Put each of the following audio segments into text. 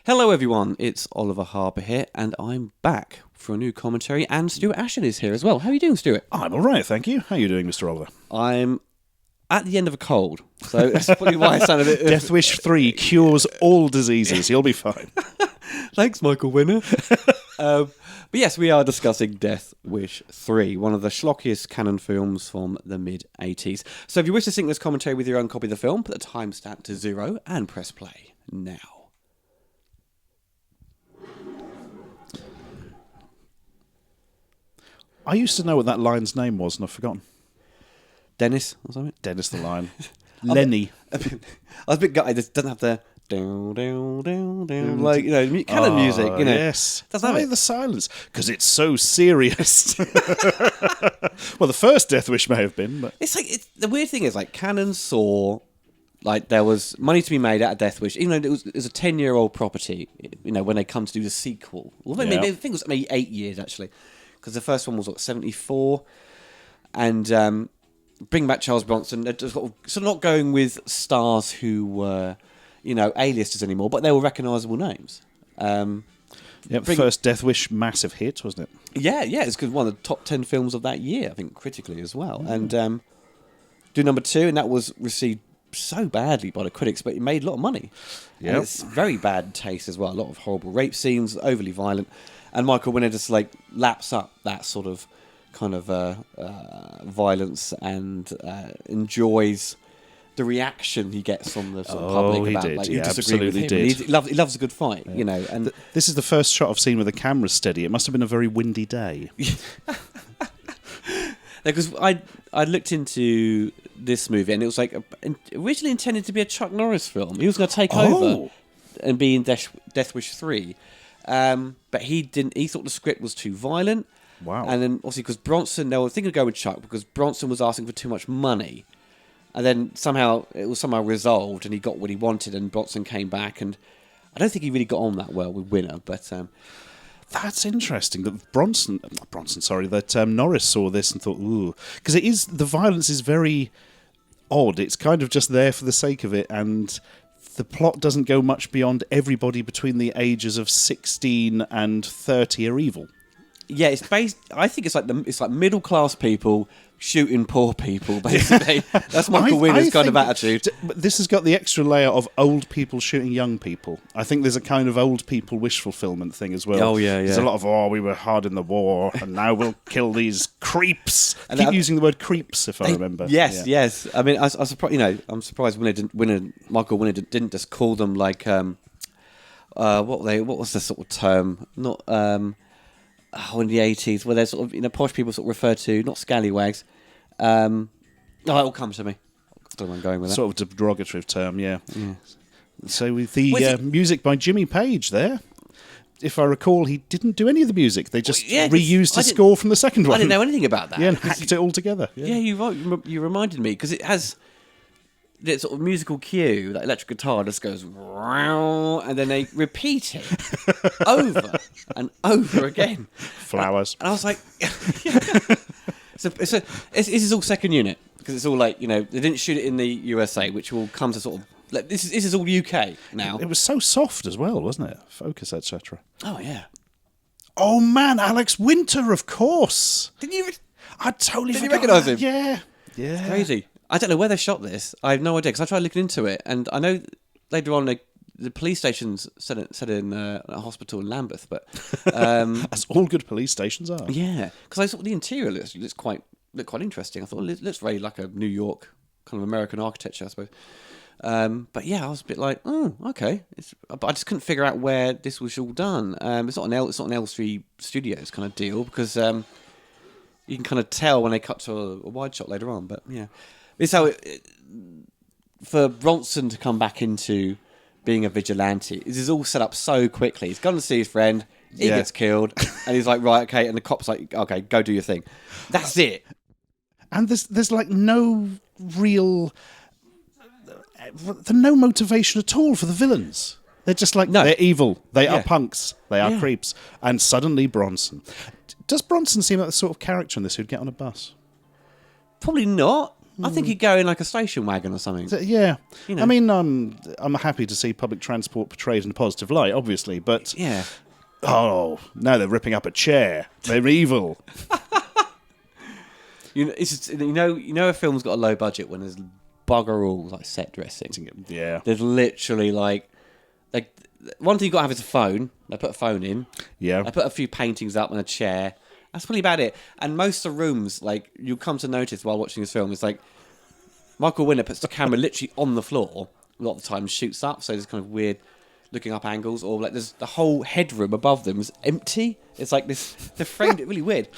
Hello everyone, it's Oliver Harper here, and I'm back for a new commentary, and Stuart Ashen is here as well. How are you doing, Stuart? I'm all right, thank you. How are you doing, Mr. Oliver? I'm at the end of a cold, so that's probably why I sound a bit... Death Wish 3 cures all diseases. You'll be fine. Thanks, Michael Winner. But yes, we are discussing Death Wish 3, one of the schlockiest canon films from the mid-80s. So if you wish to sync this commentary with your own copy of the film, put the timestamp to 0 and press play now. I used to know what that lion's name was, and I've forgotten. Dennis or something? Dennis the lion. Lenny. I was a bit gutted. It doesn't have the down, like, canon music, Yes. Doesn't have Why it. the silence? Because it's so serious. Well, the first Death Wish may have been, but... The weird thing is, like, canon saw... Like, there was money to be made out of Death Wish, even though it was a 10-year-old property, when they come to do the sequel. Well, I think it was maybe 8 years, actually. Because the first one was, 74. And bring back Charles Bronson. They're just sort of not going with stars who were, A-listers anymore, but they were recognisable names. First Death Wish massive hit, wasn't it? Yeah, it's one of the top 10 films of that year, I think, critically as well. And do number 2, and that was received so badly by the critics, but it made a lot of money. Yeah, it's very bad taste as well. A lot of horrible rape scenes, overly violent, and Michael Winner just laps up that sort of kind of violence and enjoys the reaction he gets from the sort of public about who disagree with him. He loves a good fight, And this is the first shot I've seen with the camera steady. It must have been a very windy day. Because I looked into this movie, and it was originally intended to be a Chuck Norris film. He was going to take over and be in Death Wish 3, but he didn't. He thought the script was too violent. Wow! And then obviously because Bronson, they were thinking of going with Chuck because Bronson was asking for too much money, and then it was somehow resolved, and he got what he wanted, and Bronson came back, and I don't think he really got on that well with Winner, but. That's interesting that that Norris saw this and thought, ooh, because the violence is very odd. It's kind of just there for the sake of it, and the plot doesn't go much beyond everybody between the ages of 16 and 30 are evil. Yeah, it's based. I think it's like middle class people shooting poor people. Basically, that's Michael Winner's kind of attitude. But this has got the extra layer of old people shooting young people. I think there's a kind of old people wish fulfillment thing as well. Oh yeah. There's a lot of we were hard in the war, and now we'll kill these creeps. I keep using the word creeps if I remember. Yes. I mean, I surprised. I'm surprised Michael Winner didn't just call them like what was the sort of term? Not in the 80s, where they're sort of posh people sort of refer to, not scallywags. It'll come to me. I don't know where I'm going with that. Sort of derogatory term, yeah. So with the music by Jimmy Page there, if I recall, he didn't do any of the music. They just reused his score from the second one. I didn't know anything about that. Yeah, and hacked it all together. Yeah, you reminded me, because it has the sort of musical cue, that electric guitar just goes, and then they repeat it over and over again. Flowers. And I was like, so this is all second unit, because it's all they didn't shoot it in the USA, which will come to sort of, this is all UK now. It was so soft as well, wasn't it? Focus, etc. Oh, yeah. Oh, man, Alex Winter, of course. I totally forgot. Did you recognise him? Yeah. It's crazy. I don't know where they shot this. I have no idea, because I tried looking into it, and I know later on the police stations set in a hospital in Lambeth, but as all good police stations are. Yeah, because I thought the interior looks quite interesting. I thought it looks very like a New York kind of American architecture, I suppose. But yeah, I was a bit like, oh, okay. But I just couldn't figure out where this was all done. It's not an L3 Studios kind of deal, because you can kind of tell when they cut to a wide shot later on. But yeah. It's how for Bronson to come back into being a vigilante, this is all set up so quickly. He's gone to see his friend, he gets killed, and he's like, right, okay, and the cop's like, okay, go do your thing. That's it. And there's like no real, no motivation at all for the villains. They're just like, they're evil, they are punks, they are creeps, and suddenly Bronson. Does Bronson seem like the sort of character in this who'd get on a bus? Probably not. I think he'd go in like a station wagon or something. Yeah. You know. I mean, I'm happy to see public transport portrayed in a positive light, obviously, but... Yeah. Oh, now they're ripping up a chair. They're evil. You know, a film's got a low budget when there's bugger all like set dressing. Yeah. There's literally like one thing you got to have is a phone. They put a phone in. Yeah. I put a few paintings up and a chair. That's probably about it. And most of the rooms, like you'll come to notice while watching this film, is like Michael Winner puts the camera literally on the floor. A lot of the time shoots up, so there's kind of weird looking up angles, or like there's the whole headroom above them is empty. It's like this. They framed it really weird.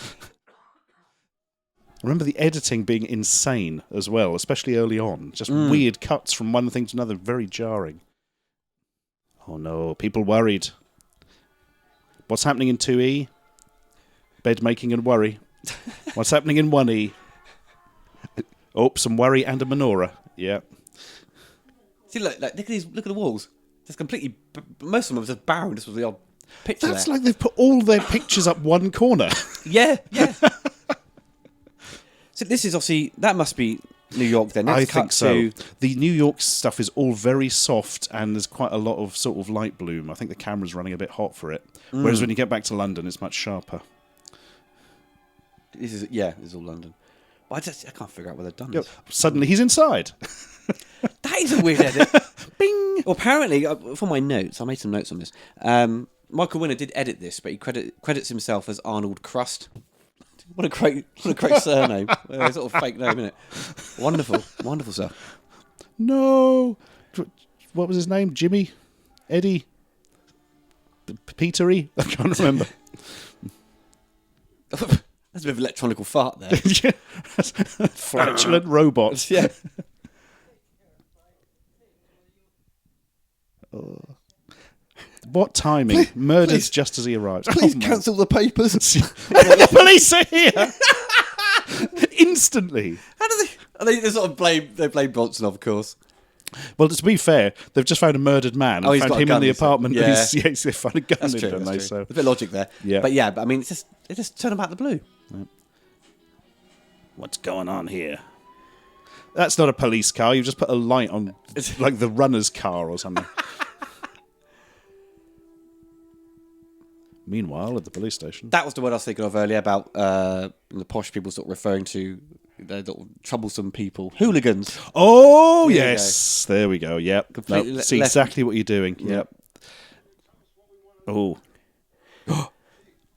I remember the editing being insane as well, especially early on. Just weird cuts from one thing to another, very jarring. Oh no, people worried. What's happening in 2E? Bed making and worry. What's happening in 1E? Oh, some worry and a menorah. Yeah. See, look at these. Look at the walls. Just completely. Most of them are just barren. This was the odd picture. That's like they've put all their pictures up one corner. Yeah. So this is obviously, that must be New York then. I think so. The New York stuff is all very soft and there's quite a lot of sort of light bloom. I think the camera's running a bit hot for it. Whereas when you get back to London, it's much sharper. This is all London. But I can't figure out where they've done this. Suddenly he's inside. That is a weird edit. Bing! Well, apparently, for my notes, I made some notes on this. Michael Winner did edit this, but he credits himself as Arnold Crust. What a great surname. A sort of fake name, isn't it? Wonderful stuff. No. What was his name? Jimmy? Eddie? Petery? I can't remember. That's a bit of electronical fart there. Flatulent robots. Yeah. What timing? Murdered just as he arrives. Please cancel the papers. The police are here! Instantly. How do they sort of blame Bronson, of course. Well, to be fair, they've just found a murdered man and he's found got a him gun, in the he said. apartment. Yeah. They found a gun That's in true. him, That's so. a bit of logic there. Yeah. But I mean, it just turned about the blue. What's going on here? That's not a police car. You've just put a light on, like the runner's car or something. Meanwhile, at the police station. That was the word I was thinking of earlier about the posh people sort of referring to the troublesome people. Hooligans. Oh, yes. There we go. Yep. No, see exactly what you're doing. Yep. Oh. Oh,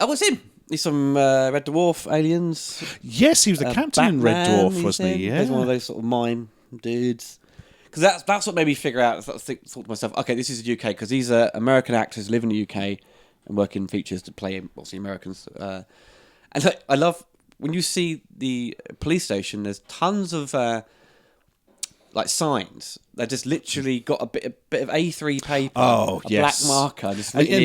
it's him. He's from Red Dwarf, Aliens. Yes, he was the captain in Red Batman, Dwarf, wasn't he? Yeah. He's one of those sort of mime dudes. Because that's what made me figure out, thought to myself, okay, this is the UK, because these are American actors who live in the UK and work in features to play, obviously, Americans. And so I love, when you see the police station, there's tons of signs. They just literally got a bit of A3 paper, black marker, just written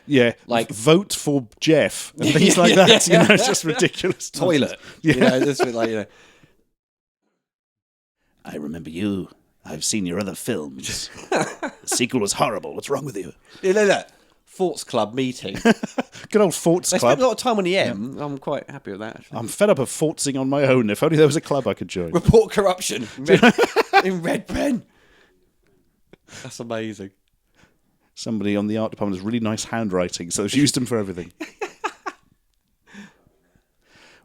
in like vote for Jeff and things like that. You know, it's just ridiculous. Toilet. Yeah. You know, this was like, you know. I remember you. I've seen your other films. The sequel was horrible. What's wrong with you? You know that Forts Club meeting. Good old Forts They Club. spent a lot of time on the M. Yeah. I'm quite happy with that, actually. I'm fed up of fortsing on my own. If only there was a club I could join. Report corruption in red pen. That's amazing. Somebody on the art department has really nice handwriting, so they've used them for everything.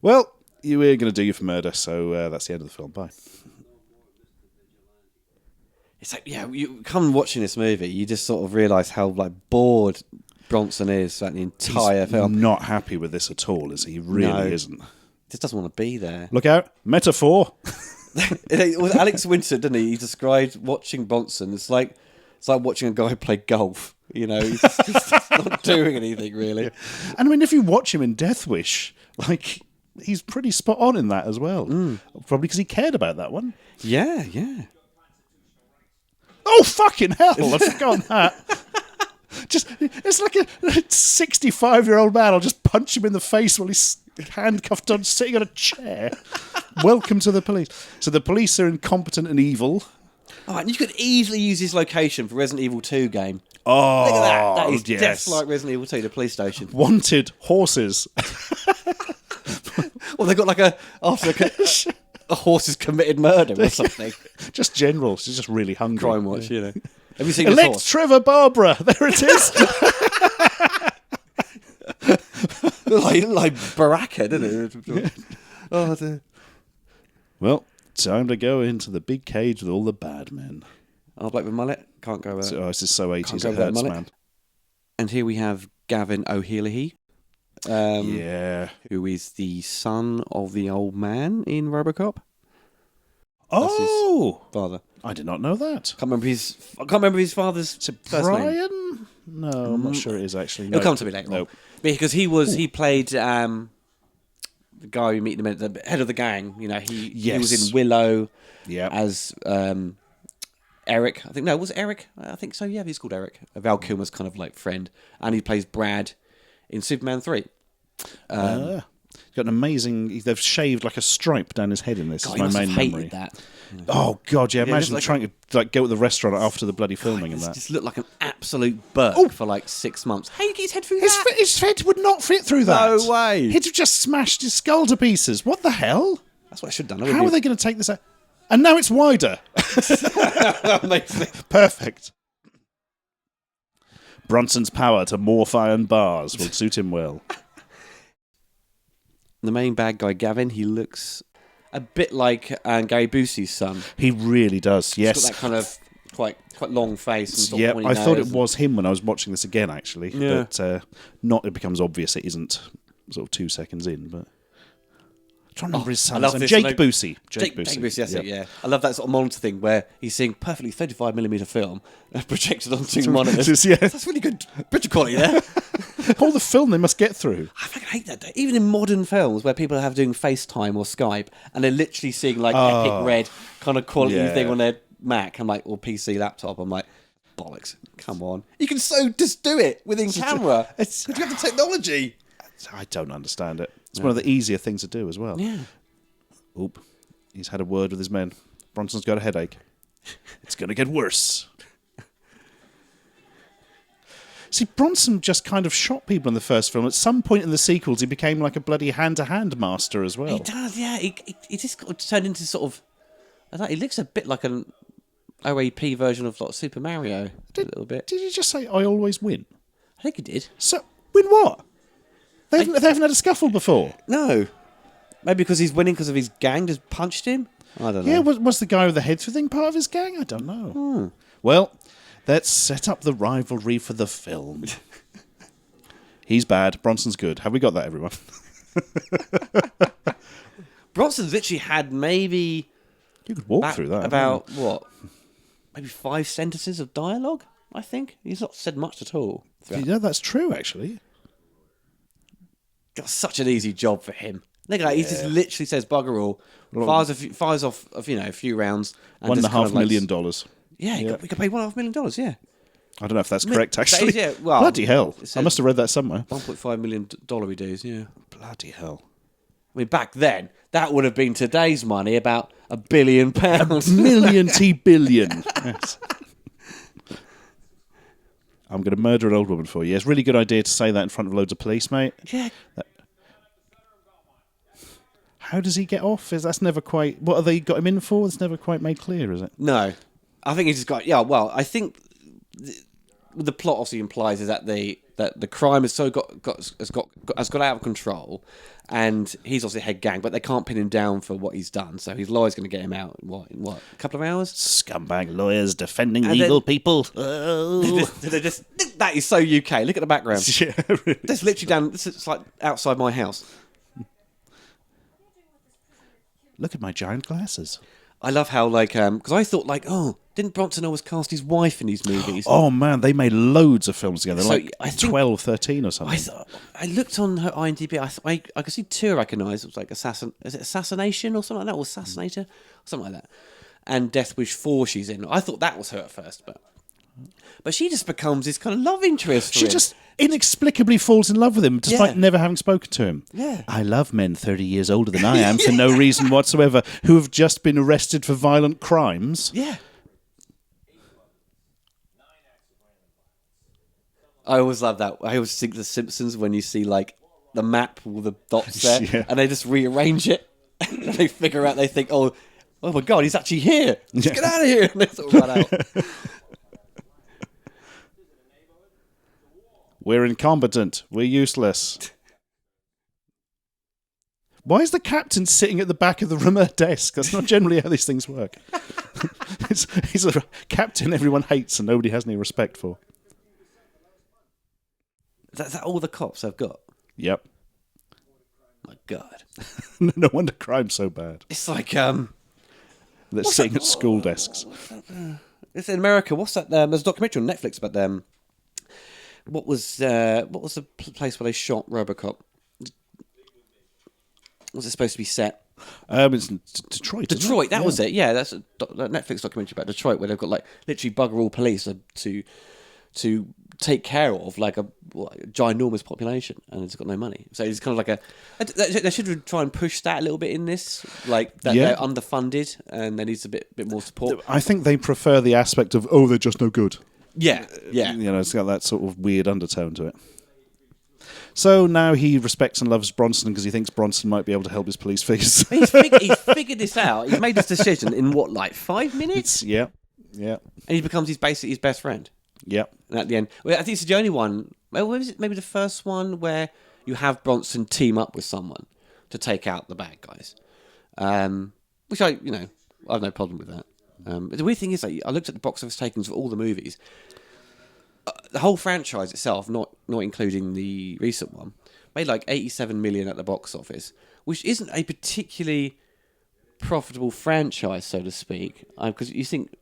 Well, you were going to do you for murder, so that's the end of the film. Bye. It's like, you come watching this movie, you just sort of realise how bored Bronson is throughout the entire film. Not happy with this at all, is he? He really isn't. Just doesn't want to be there. Look out, metaphor. It was Alex Winter, didn't he? He described watching Bronson. It's like watching a guy play golf. You know, he's just not doing anything really. Yeah. And I mean, if you watch him in Death Wish, he's pretty spot on in that as well. Probably because he cared about that one. Yeah. Oh, fucking hell! I've forgotten that. It's like a 65-year-old man. I'll just punch him in the face while he's handcuffed on, sitting on a chair. Welcome to the police. So the police are incompetent and evil. Oh, and you could easily use this location for Resident Evil 2 game. Oh, look at that! That is yes. just like Resident Evil 2, the police station. Wanted horses. Well, they got a horse has committed murder or something. Just general. She's just really hungry. Crime watch, you know. Have you seen this Elect horse? Trevor Barbara. There it is. like Baraka, didn't it? Oh, dear. Well, time to go into the big cage with all the bad men. Oh, Black with mullet? Can't go with that. Oh, this is so 80s. go It with that hurts, mullet. man. And here we have Gavin O'Healey, Yeah. who is the son of the old man in RoboCop. Oh, Father. I did not know that. I can't remember his father's first name. Brian? No, I'm not sure it is actually. It'll come to me later on. Because he played the guy we meet in a minute, the head of the gang. You know, he was in Willow as Eric. I think was it Eric? I think so. Yeah, he's called Eric. Val Kilmer's kind of like friend, and he plays Brad in Superman 3. He's got an amazing. They've shaved like a stripe down his head in this. God, Is my main hated memory. that. Oh God, yeah! Imagine like trying to go to the restaurant after the bloody filming and that. Just looked like an absolute burk for like 6 months. How do you get his head through that? His head would not fit through that. No way. He'd have just smashed his skull to pieces. What the hell? That's what I should have done. How are they going to take this out? And now it's wider. Amazing. Perfect. Bronson's power to morph iron bars will suit him well. The main bad guy, Gavin, he looks a bit like Gary Busey's son. He really does, yes. He's got that kind of quite long face. And sort of Yeah, pointy I thought it nose. was him when I was watching this again, actually. Yeah. But it becomes obvious it isn't sort of 2 seconds in. But I'm trying to remember his son's name. Jake Busey. Jake Busey, that's it, yeah. I love that sort of monitor thing where he's seeing perfectly 35mm film projected onto monitors. Yeah. That's really good picture quality there. All the film they must get through. I fucking hate that. Even in modern films where people are doing FaceTime or Skype and they're literally seeing like epic red kind of quality thing on their Mac, I'm like, or PC laptop, I'm like, bollocks, come on. You can just do it within camera. Because you have the technology. I don't understand it. It's one of the easier things to do as well. Yeah. Oop. He's had a word with his men. Bronson's got a headache. It's going to get worse. See, Bronson just kind of shot people in the first film. At some point in the sequels, he became like a bloody hand-to-hand master as well. He does, yeah. He just got turned into sort of... I don't know, he looks a bit like an OAP version of like Super Mario. A little bit. Did you just say, I always win? I think he did. So, win what? They haven't had a scuffle before. No. Maybe because he's winning because of his gang just punched him? I don't know. Yeah, was the guy with the head thing part of his gang? I don't know. Well, let's set up the rivalry for the film. He's bad. Bronson's good. Have we got that, everyone? Bronson's literally had maybe... You could walk through that. About, what? Maybe 5 sentences of dialogue, I think. He's not said much at all. Yeah, that's true, actually. Got such an easy job for him. Look at that. He just literally says bugger all, fires off a few rounds. And $1.5 million. Yeah, we could pay $1.5 million, yeah. I don't know if that's correct, actually. That is, well, bloody hell. I must have read that somewhere. $1.5 million he does, yeah. Bloody hell. I mean, back then, that would have been today's money about £1 billion. Billion. Yes. I'm going to murder an old woman for you. It's a really good idea to say that in front of loads of police, mate. Yeah. How does he get off? That's never quite... What have they got him in for? It's never quite made clear, is it? No. I think he's just got... Yeah, well, I think the plot obviously implies is that the crime has got out of control, and he's obviously head gang, but they can't pin him down for what he's done. So his lawyer's going to get him out in what? A couple of hours? Scumbag lawyers defending evil people. Oh. That is so UK. Look at the background. Yeah, really. That's literally down. It's like outside my house. Look at my giant glasses. I love how because I thought didn't Bronson always cast his wife in these movies? Oh man, they made loads of films together, So, like I think- 12, 13 or something. I looked on her IMDb. I could see 2 I recognised. It was like Assassination or something like that, or Assassinator, or something like that. And Death Wish 4 she's in. I thought that was her at first, but she just becomes this kind of love interest for She him. just inexplicably falls in love with him, despite Yeah. never having spoken to him. Yeah. I love men 30 years older than I am for no reason whatsoever, who have just been arrested for violent crimes. Yeah. I always love that. I always think The Simpsons when you see like the map with the dots there, Yeah. and they just rearrange it. they figure out, they think, oh my God, he's actually here. Let's get out of here. And they sort of run out. We're incompetent. We're useless. Why is the captain sitting at the back of the remote desk? That's not generally how these things work. He's a captain everyone hates and nobody has any respect for. Is that all the cops have got? Yep. My God. No wonder crime's so bad. It's like They're sitting at school desks. It's in America. What's that? There's a documentary on Netflix about them. What was the place where they shot RoboCop? Was it supposed to be set? It's Detroit. Detroit, that was it. Yeah, that's a Netflix documentary about Detroit where they've got like literally bugger all police to take care of like a ginormous population, and it's got no money. So it's kind of like they should try and push that a little bit in this, like that they're underfunded and there needs a bit more support. I think they prefer the aspect of they're just no good. Yeah. It's got that sort of weird undertone to it. So now he respects and loves Bronson because he thinks Bronson might be able to help his police force. He's figured this out. He's made this decision in what, like 5 minutes? Yeah. And he becomes basically his best friend. Yeah. And at the end, I think it's the only one. Well, was it maybe the first one where you have Bronson team up with someone to take out the bad guys? Which I have no problem with that. But the weird thing is, like, I looked at the box office takings for all the movies. The whole franchise itself, not including the recent one, made like 87 million at the box office, which isn't a particularly profitable franchise, so to speak. Because you think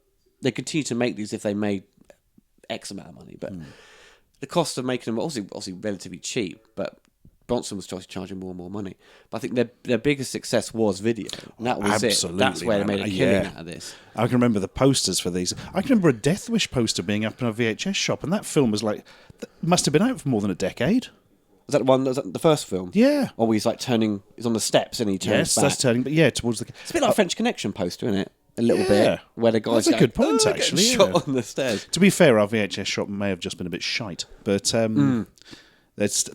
they continue to make these if they made X amount of money, but the cost of making them obviously relatively cheap. But Bronson was charging more and more money. But I think their biggest success was video. And that was Absolutely, it. That's where they made a killing yeah. out of this. I can remember the posters for these. I can remember a Death Wish poster being up in a VHS shop, and that film was like, must have been out for more than a decade. Was that the one? Was that the first film? Yeah. Or he's like turning. He's on the steps and he turns back. That's turning. But yeah, towards the. It's a bit like a French Connection poster, isn't it? A little bit where the guys. That's a good point, actually. Shot on the stairs. To be fair, our VHS shop may have just been a bit shite, but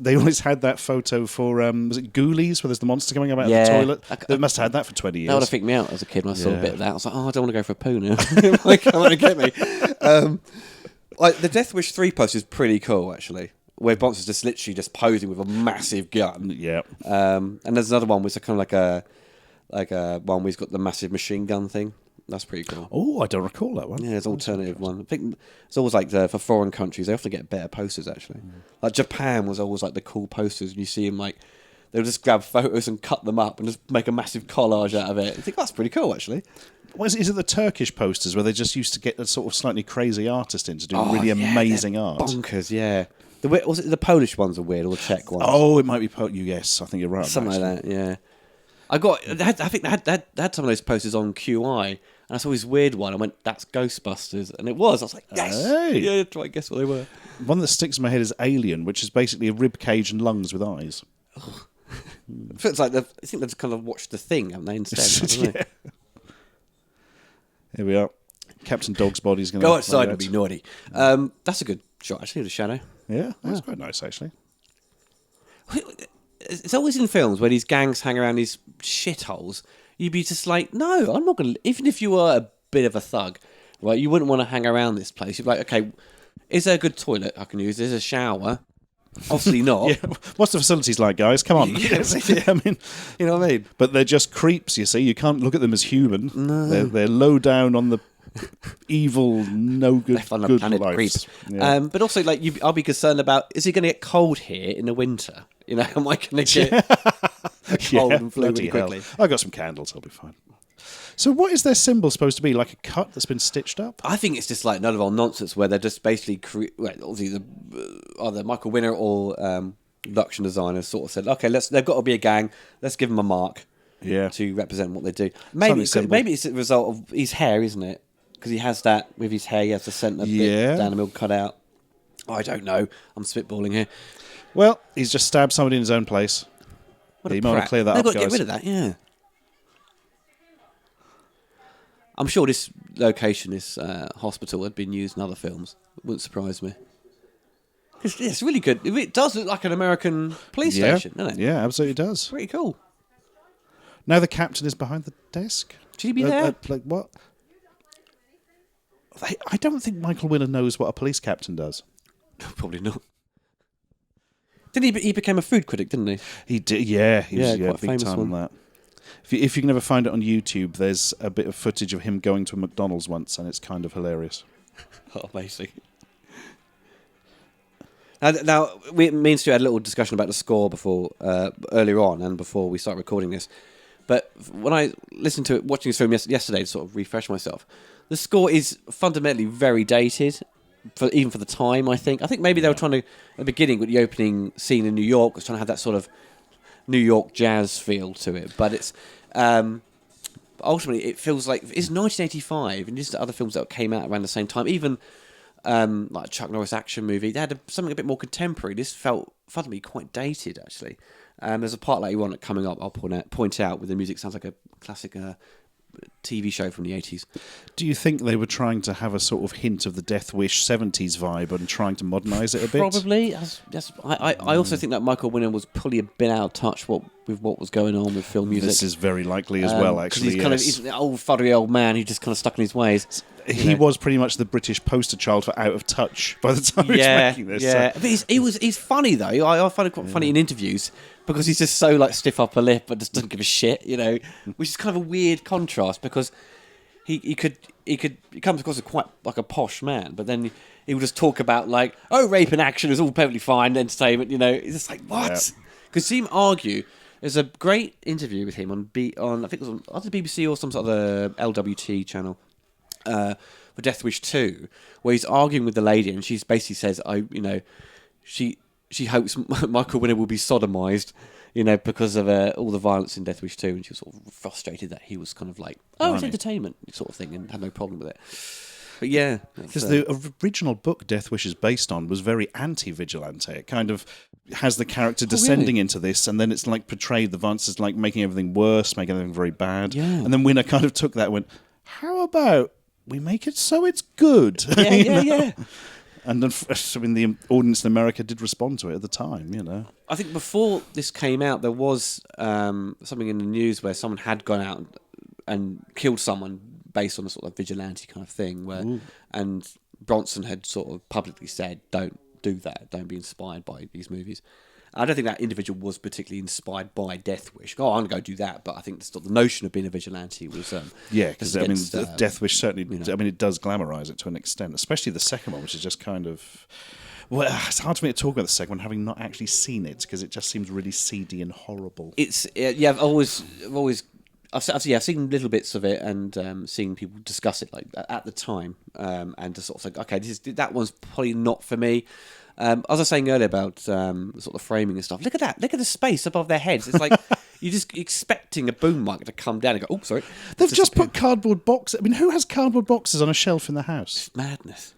they always had that photo for was it Ghoulies, where there's the monster coming out of the toilet? They must have had that for 20 years. That would have freaked me out as a kid when I saw a bit of that. I was like, I don't want to go for a poo now. Like, come on and get me. Like the Death Wish 3 poster is pretty cool, actually. Where Bronson's just literally just posing with a massive gun. Yeah. And there's another one which is kind of like a one where he's got the massive machine gun thing. That's pretty cool. Oh, I don't recall that one. Yeah, it's an alternative one. I think it's always like for foreign countries, they often get better posters, actually. Like Japan was always like the cool posters, and you see them like, they'll just grab photos and cut them up and just make a massive collage out of it. I think that's pretty cool, actually. Is it the Turkish posters where they just used to get a sort of slightly crazy artist in to do really amazing art? Bonkers, yeah. Was it the Polish ones are weird or the Czech ones? Oh, it might be yes, I think you're right. Something like that, yeah. I think they had some of those posters on QI, and I saw this weird one. I went, "That's Ghostbusters," and it was. I was like, "Yes!" Hey. Yeah, try and guess what they were. One that sticks in my head is Alien, which is basically a rib cage and lungs with eyes. It's like I think they've kind of watched The Thing, haven't they? Instead, yeah. Here we are. Captain Dog's body's going to go outside and be naughty. That's a good shot, actually. The shadow. Yeah, that's quite nice, actually. It's always in films where these gangs hang around these shitholes. You'd be just like, no, I'm not going to... Even if you were a bit of a thug, right, you wouldn't want to hang around this place. You'd be like, okay, is there a good toilet I can use? Is there a shower? Obviously not. Yeah. What's the facilities like, guys? Come on. I mean, you know what I mean? But they're just creeps, you see. You can't look at them as human. No. They're low down on the evil, no good, Left on the good planet lives. creeps. Yeah. But also, like, I'll be concerned about, is it going to get cold here in the winter? You know, am I going to get cold and flu really quickly? I've got some candles, I'll be fine. So what is their symbol supposed to be? Like a cut that's been stitched up? I think it's just like none of our nonsense where they're just basically obviously either Michael Winner or production designers sort of said, okay, they've got to be a gang. Let's give them a mark to represent what they do. Maybe it's a result of his hair, isn't it? Because he has that with his hair. He has the centre bit down the middle cut out. I don't know. I'm spitballing here. Well, he's just stabbed somebody in his own place. You might want to clear that up, They've got to guys. get rid of that, yeah. I'm sure this location, this hospital, had been used in other films. It wouldn't surprise me. It's really good. It does look like an American police station, doesn't it? Yeah, absolutely does. Pretty cool. Now the captain is behind the desk. Should he be there? Like what? I don't think Michael Winner knows what a police captain does. Probably not. Didn't he? He became a food critic, didn't he? He did. Yeah, he was quite a big famous time one. on that. If you can ever find it on YouTube, there's a bit of footage of him going to a McDonald's once, and it's kind of hilarious. Oh, amazing. Now, me and Stuart had a little discussion about the score before earlier on and before we started recording this. But when I listened to it, watching this film yesterday to sort of refresh myself, the score is fundamentally very dated, even for the time, I think. I think maybe they were trying to, at the beginning, with the opening scene in New York, was trying to have that sort of New York jazz feel to it. But it's ultimately, it feels like it's 1985, and just the other films that came out around the same time, even like a Chuck Norris action movie, they had something a bit more contemporary. This felt fundamentally quite dated, actually. There's a part later on coming up I'll point out where the music sounds like a classic TV show from the 80s. Do you think they were trying to have a sort of hint of the Death Wish 70s vibe and trying to modernise it a bit? Probably. I also think that Michael Winner was probably a bit out of touch with what was going on with film music. This is very likely as well, actually. He's an old, fuddy old man who just kind of stuck in his ways. He was pretty much the British poster child for Out of Touch by the time he was making this. Yeah, so. But he's funny though. I find it quite funny in interviews because he's just so like stiff upper lip but just doesn't give a shit, which is kind of a weird contrast because he comes across as quite like a posh man, but then he will just talk about like, oh, rape and action is all perfectly fine, entertainment, It's just like, what? Because see him argue. There's a great interview with him on I think it was on either the BBC or some sort of LWT channel. For Death Wish 2, where he's arguing with the lady, and she basically says, she hopes Michael Winner will be sodomized, because of all the violence in Death Wish 2, and she was sort of frustrated that he was kind of like, it's entertainment sort of thing, and had no problem with it. But yeah, because the original book Death Wish is based on was very anti-vigilante. It kind of has the character descending into this, and then it's like portrayed the violence as like making everything worse, making everything very bad. Yeah. And then Winner kind of took that and went, how about we make it so it's good? Yeah. And then, the audience in America did respond to it at the time, I think before this came out, there was something in the news where someone had gone out and killed someone based on a sort of vigilante kind of thing, and Bronson had sort of publicly said, don't do that, don't be inspired by these movies. I don't think that individual was particularly inspired by Death Wish. I'm going to go do that, but I think the notion of being a vigilante was... because Death Wish certainly... it does glamorise it to an extent, especially the second one, which is just kind of... Well, it's hard for me to talk about the second one, having not actually seen it, because it just seems really seedy and horrible. I've seen little bits of it and seen people discuss it like at the time, and just sort of think, okay, that one's probably not for me. As I was saying earlier about sort of framing and stuff, look at that. Look at the space above their heads. It's like you're just expecting a boom mic to come down and go, oh, sorry. They've just put cardboard boxes. Who has cardboard boxes on a shelf in the house? It's madness.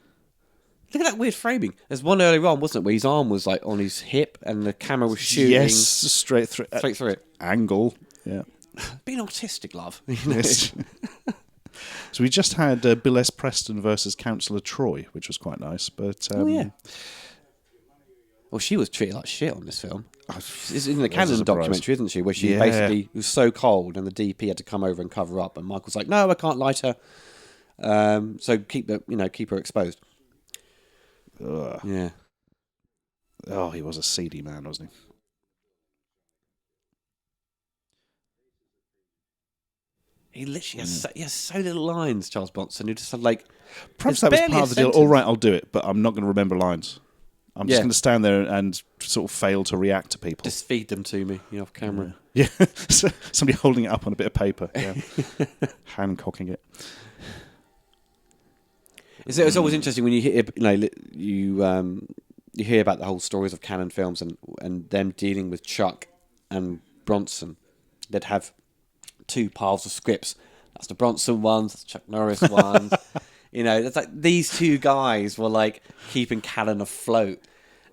Look at that weird framing. There's one earlier on, wasn't it, where his arm was like on his hip and the camera was shooting. Yes, straight through it. Angle, yeah. Being autistic, love. Yes. So we just had Bill S. Preston versus Councillor Troy, which was quite nice. But well, she was treated like shit on this film. It's in the Cannon documentary, isn't she? Where she basically was so cold and the DP had to come over and cover up, and Michael's like, "No, I can't light her. So keep her exposed." Ugh. Yeah. Oh, he was a seedy man, wasn't he? He literally has so little lines, Charles Bronson, who just had like... Perhaps that was part of the deal. All right, I'll do it, but I'm not going to remember lines. I'm just going to stand there and sort of fail to react to people. Just feed them to me, off camera. Yeah. Somebody holding it up on a bit of paper. Yeah. Hand-cocking it. It's always interesting when you hear, you hear about the whole stories of Cannon films and them dealing with Chuck and Bronson. They'd have two piles of scripts. That's the Bronson ones, that's Chuck Norris ones. It's like these two guys were like keeping Cannon afloat.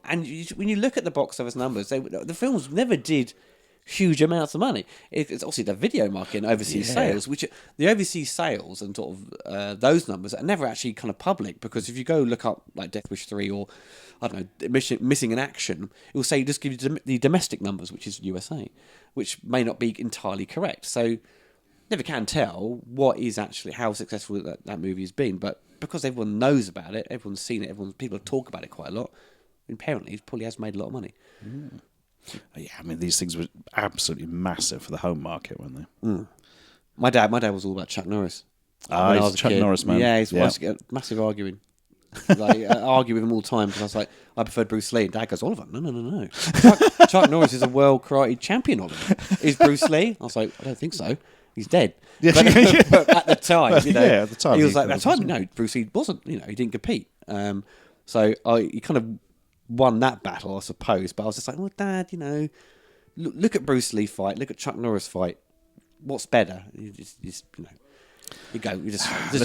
And when you look at the box office numbers, the films never did huge amounts of money. It's obviously the video market and overseas sales, which the overseas sales and sort of those numbers are never actually kind of public, because if you go look up like Death Wish 3 or I don't know, Missing in Action, it will say just give you the domestic numbers, which is USA, which may not be entirely correct. So never can tell what is actually how successful that movie has been, but because everyone knows about it, everyone's seen it, people talk about it quite a lot. Apparently, it probably has made a lot of money. Yeah, I mean, these things were absolutely massive for the home market, weren't they? My dad was all about Chuck Norris. He's a Chuck Norris man. Yeah, his wife get massive arguing. Like, I argue with him all the time because I was like, I preferred Bruce Lee. And Dad goes, Oliver, no. Chuck Norris is a world karate champion, Oliver. Is Bruce Lee? I was like, I don't think so. He's dead. But at the time, at the time, he was like, at the time, no, Bruce Lee wasn't. He didn't compete. So he kind of won that battle, I suppose. But I was just like, well, Dad, look at Bruce Lee fight, look at Chuck Norris fight. What's better? Let's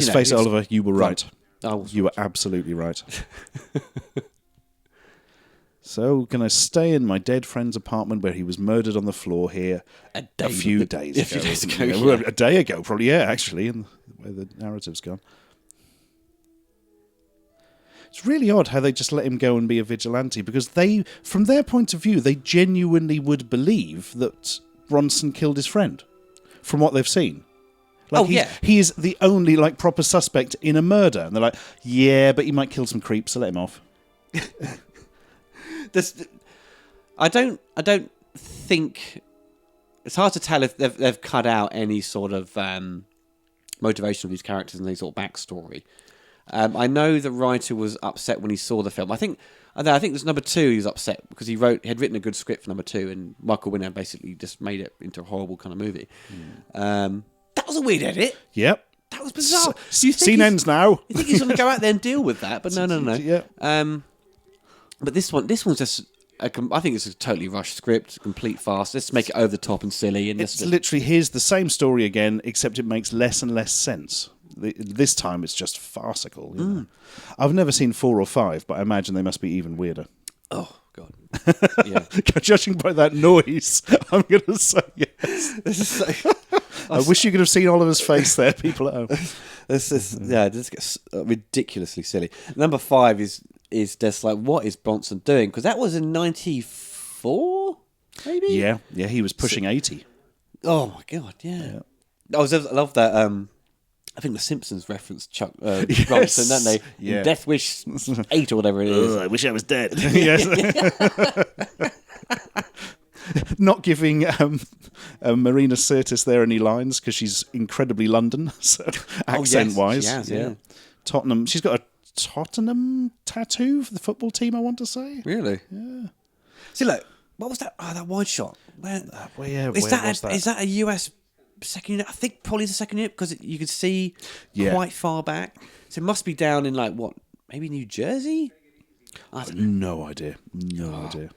face it, Oliver, you were right. You were absolutely right. So, going to stay in my dead friend's apartment where he was murdered on the floor here a few days ago. A day ago, probably, actually, and where the narrative's gone. It's really odd how they just let him go and be a vigilante, because from their point of view, they genuinely would believe that Bronson killed his friend, from what they've seen. He is the only proper suspect in a murder, and they're like, yeah, but he might kill some creeps, so let him off. I don't think it's hard to tell if they've cut out any sort of motivation of these characters and any sort of backstory. I know the writer was upset when he saw the film. I think there's number 2. He was upset because he had written a good script for number 2, and Michael Winner basically just made it into a horrible kind of movie. That was a weird edit. Yep. That was bizarre. Scene ends now. You think he's going to go out there and deal with that, but no. Yeah. But this one's just. I think it's a totally rushed script, complete farce. Let's make it over the top and silly. And it's literally here's the same story again, except it makes less and less sense. This time it's just farcical. I've never seen 4 or 5, but I imagine they must be even weirder. Oh God! Yeah. Judging by that noise, I'm going to say yes. This is so. I wish you could have seen Oliver's face there, people at home. This gets ridiculously silly. Number 5 is just like, what is Bronson doing? Because that was in 94, maybe? Yeah, he was pushing 80. Oh my God, yeah. I love that. I think the Simpsons referenced Chuck Bronson, don't they? Yeah. In Death Wish 8 or whatever it is. I wish I was dead. Yes. Not giving Marina Sirtis there any lines because she's incredibly London, so accent-wise. She has, yeah. Tottenham. She's got a Tottenham tattoo for the football team, I want to say. Really? Yeah. See, look, what was that? Oh, that wide shot. Is that a US second unit? I think probably the second unit because you could see quite far back. So it must be down in maybe New Jersey? I don't know. No idea. No idea.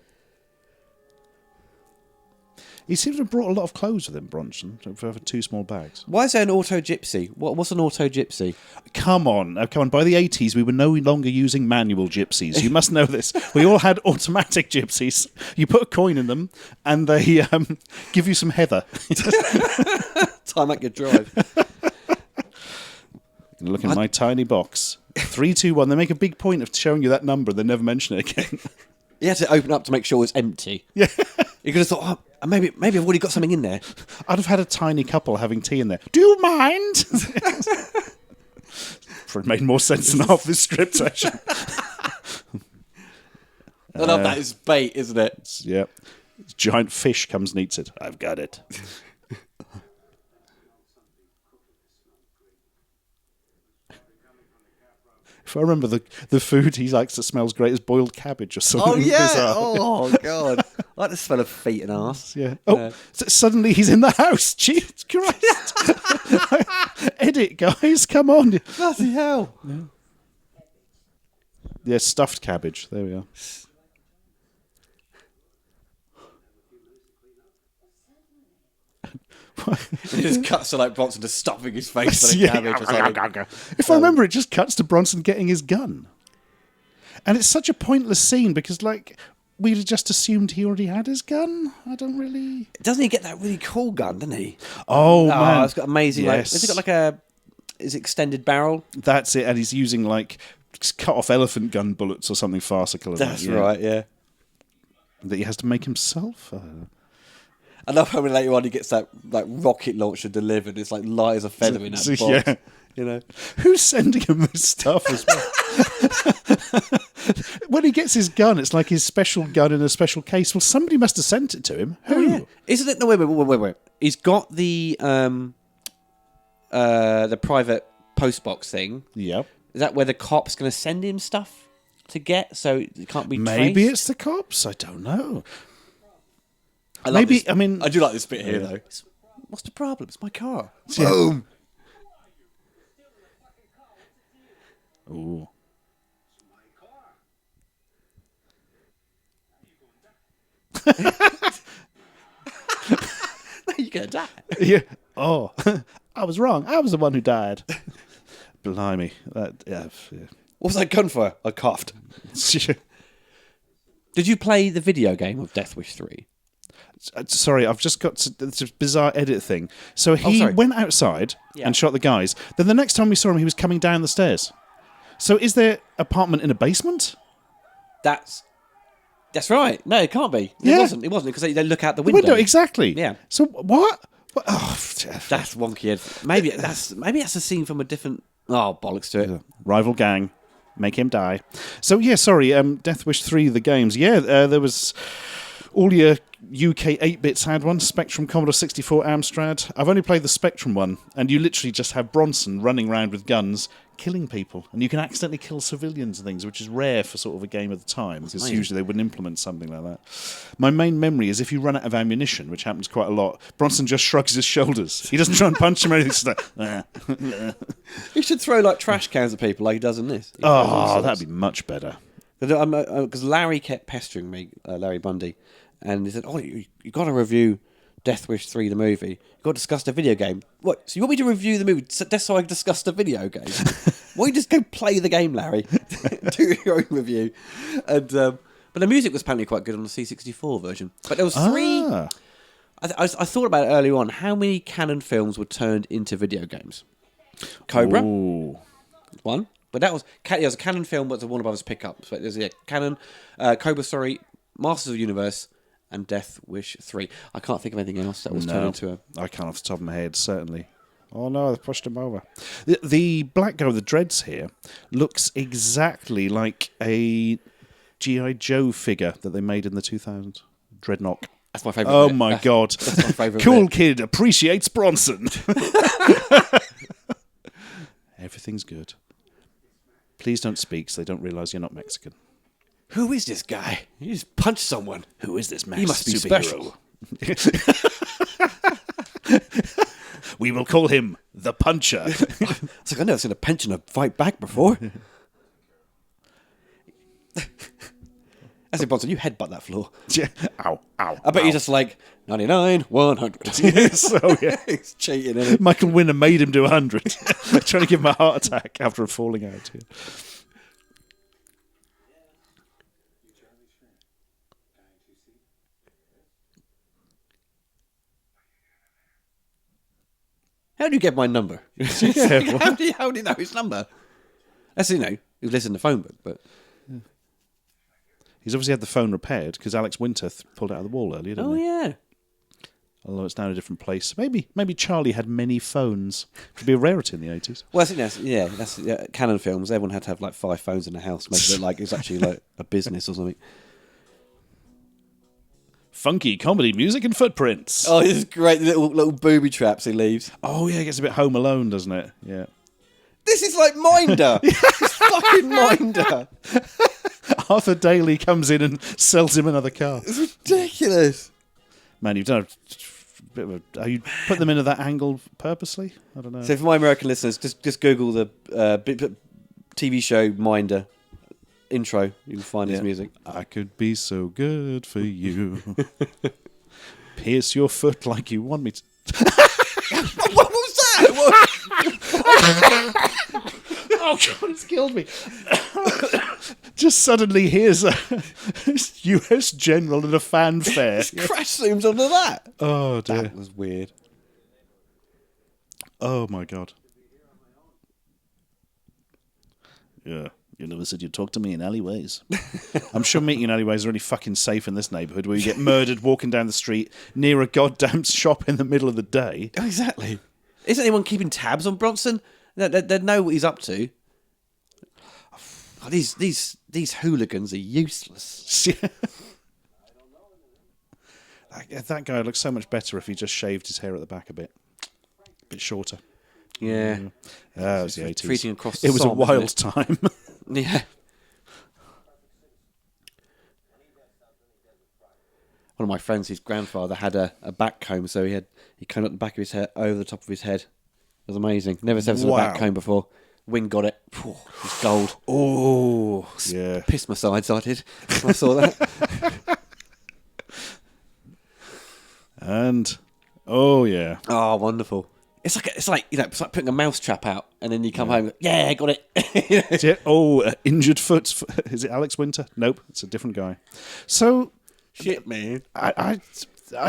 He seems to have brought a lot of clothes with him, Bronson, for 2 small bags. Why is there an auto gypsy? What's an auto gypsy? Come on. By the 80s, we were no longer using manual gypsies. You must know this. We all had automatic gypsies. You put a coin in them, and they give you some heather. Time out your drive. Look in my tiny box. 3, 2, 1. They make a big point of showing you that number. They never mention it again. You had to open up to make sure it's empty. Yeah. You could have thought, maybe I've already got something in there. I'd have had a tiny couple having tea in there. Do you mind? Probably made more sense than half this script, actually. I love that. It's bait, isn't it? Yeah. Giant fish comes and eats it. I've got it. If I remember the food he likes that smells great is boiled cabbage or something. Oh, yeah. Bizarre. Oh, God. I like the smell of feet and arse. Yeah. Oh, suddenly he's in the house. Jesus Christ. Edit, guys. Come on. Bloody hell. Yeah, stuffed cabbage. There we are. It just cuts to Bronson just stuffing his face for the cabbage or something. If I remember, it just cuts to Bronson getting his gun. And it's such a pointless scene because, we'd just assumed he already had his gun. I don't really. Doesn't he get that really cool gun? Doesn't he? Oh man, it's got amazing. Yes. Has it got like a? Is it extended barrel? That's it, and he's using like cut off elephant gun bullets or something farcical. That's right. Yeah. That he has to make himself. I love how later on he gets that rocket launcher delivered. It's like light as a feather in that box. Yeah. You know, who's sending him this stuff as well? When he gets his gun, it's like his special gun in a special case. Well, somebody must have sent it to him. Who? Oh, yeah. Isn't it? No, wait. He's got the private post box thing. Yep. Is that where the cop's going to send him stuff to get so it can't be Maybe traced? it's the cops. I don't know. I do like this bit here though. What's the problem? It's my car. Boom. Ooh. You're gonna die. Yeah. Oh, I was wrong. I was the one who died. Blimey. Yeah. What was that gun for? I coughed. Did you play the video game of Death Wish 3? Sorry, I've just got it's a bizarre edit thing. So he went outside and shot the guys. Then the next time we saw him, he was coming down the stairs. So is their apartment in a basement? That's right. No, it can't be. It wasn't because they look out the window. Exactly. Yeah. So what? Oh, that's wonky. Maybe that's a scene from a different. Oh, bollocks to it. Rival gang, make him die. So yeah, sorry. Death Wish 3, the games. Yeah, there was all your UK 8-bits had one. Spectrum, Commodore 64, Amstrad. I've only played the Spectrum one, and you literally just have Bronson running around with guns, killing people, and you can accidentally kill civilians and things, which is rare for sort of a game of the time, because usually they wouldn't implement something like that. My main memory is if you run out of ammunition, which happens quite a lot, Bronson just shrugs his shoulders. He doesn't try and punch him or anything. He's just like, You should throw like trash cans at people like he does in this. That'd be much better. Because Larry kept pestering me, Larry Bundy, and he said, "Oh, you got to review Death Wish 3, the movie. You got to discuss the video game. What? So you want me to review the movie just so I can discuss the video game? Why don't you just go play the game, Larry? Do your own review." And but the music was apparently quite good on the C64 version. But there was three. I thought about it earlier on. How many Canon films were turned into video games? Cobra, one. But that was it was a Canon film, but the Warner Brothers pickup. So there's Canon, Cobra, Masters of the Universe, and Death Wish 3. I can't think of anything else that was turned into a... I can't off the top of my head, certainly. Oh no, they've pushed him over. The black guy with the dreads here looks exactly like a G.I. Joe figure that they made in the 2000s. Dreadnought. That's my favourite Oh bit. my God. That's my favourite Cool bit. kid appreciates Bronson. Everything's good. Please don't speak so they don't realise you're not Mexican. Who is this guy? He just punched someone. Who is this man? He must be superhero? special. We will call him the Puncher. It's like, I've never seen a pensioner fight back before. That's it, Bronson. You headbutt that floor. Ow, ow. I bet you're just like 99, 100. Yes, oh yeah. He's cheating, isn't he? Michael Winner made him do 100. Trying to give him a heart attack after a falling out. Yeah. How do you get my number? Yeah, how do you know his number? That's, you've listened to the phone book, but... He's obviously had the phone repaired because Alex Winter pulled it out of the wall earlier, didn't he? Yeah. Although it's now in a different place. Maybe Charlie had many phones. It could be a rarity in the 80s. Well, I think that's Canon films. Everyone had to have like 5 phones in the house, make it look like it's actually like a business or something. Funky comedy, music and footprints. Oh, this is great little booby traps he leaves. Oh, yeah, it gets a bit Home Alone, doesn't it? Yeah. This is like Minder. It's fucking Minder. Arthur Daly comes in and sells him another car. It's ridiculous. Man, you've done a bit of a... You put them into that angle purposely? I don't know. So for my American listeners, just Google the TV show Minder intro. You can find his music. I could be so good for you. Pierce your foot like you want me to. What was that? Oh, God, it's killed me. Just suddenly here's a US general in a fanfare. Crash zooms onto that. Oh, dear. That was weird. Oh, my God. Yeah. You never said you'd talk to me in alleyways. I'm sure meeting in alleyways are really fucking safe in this neighbourhood where you get murdered walking down the street near a goddamn shop in the middle of the day. Oh, exactly. Isn't anyone keeping tabs on Bronson? They'd know what he's up to. Oh, these hooligans are useless. That guy looks so much better if he just shaved his hair at the back a bit shorter. Yeah. That was the 80s. Treating across the It was a Somme, wild time. Yeah. One of my friends, his grandfather had a back comb, so he combed up the back of his hair over the top of his head. It was amazing. Never seen a back comb before. Wing got it. It's gold. Oh, yeah. Pissed my sides, I did. When I saw that. And oh yeah. Oh, wonderful. It's like putting a mouse trap out, and then you come home. Yeah, got it. Yeah. Oh, injured foot. Is it Alex Winter? Nope, it's a different guy. So Shit, man. I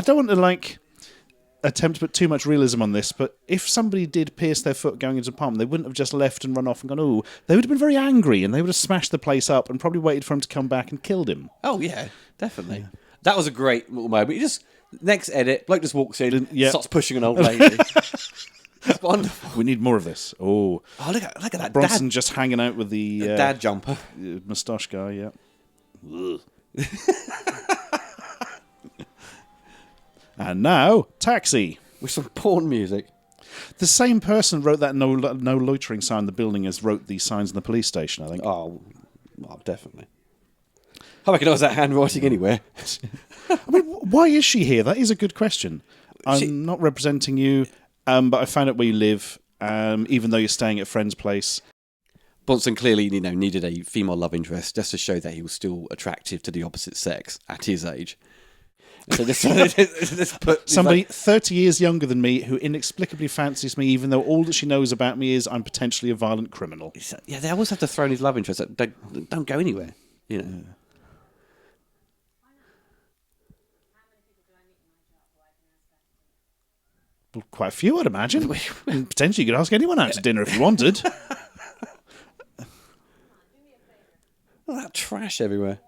don't want to attempt to put too much realism on this, but if somebody did pierce their foot going into a pump, they wouldn't have just left and run off and gone, oh, they would have been very angry and they would have smashed the place up and probably waited for him to come back and killed him. Oh, yeah, definitely. Yeah. That was a great little moment. You just, next edit, bloke just walks in, starts pushing an old lady. It's wonderful. We need more of this. Oh, look at that Bronson dad, just hanging out with the dad jumper. Moustache guy, yeah. And now, Taxi. With some porn music. The same person wrote that no loitering sign in the building as wrote the signs in the police station, I think. Oh, well, definitely. I recognise that handwriting anywhere. I mean, why is she here? That is a good question. I'm not representing you, but I found out where you live, even though you're staying at a friend's place. Bronson clearly, needed a female love interest just to show that he was still attractive to the opposite sex at his age. So somebody 30 years younger than me who inexplicably fancies me, even though all that she knows about me is I'm potentially a violent criminal. Yeah, they always have to throw in his love interest. Don't go anywhere, Yeah. Well, quite a few, I'd imagine. And potentially you could ask anyone out to dinner if you wanted. All that trash everywhere.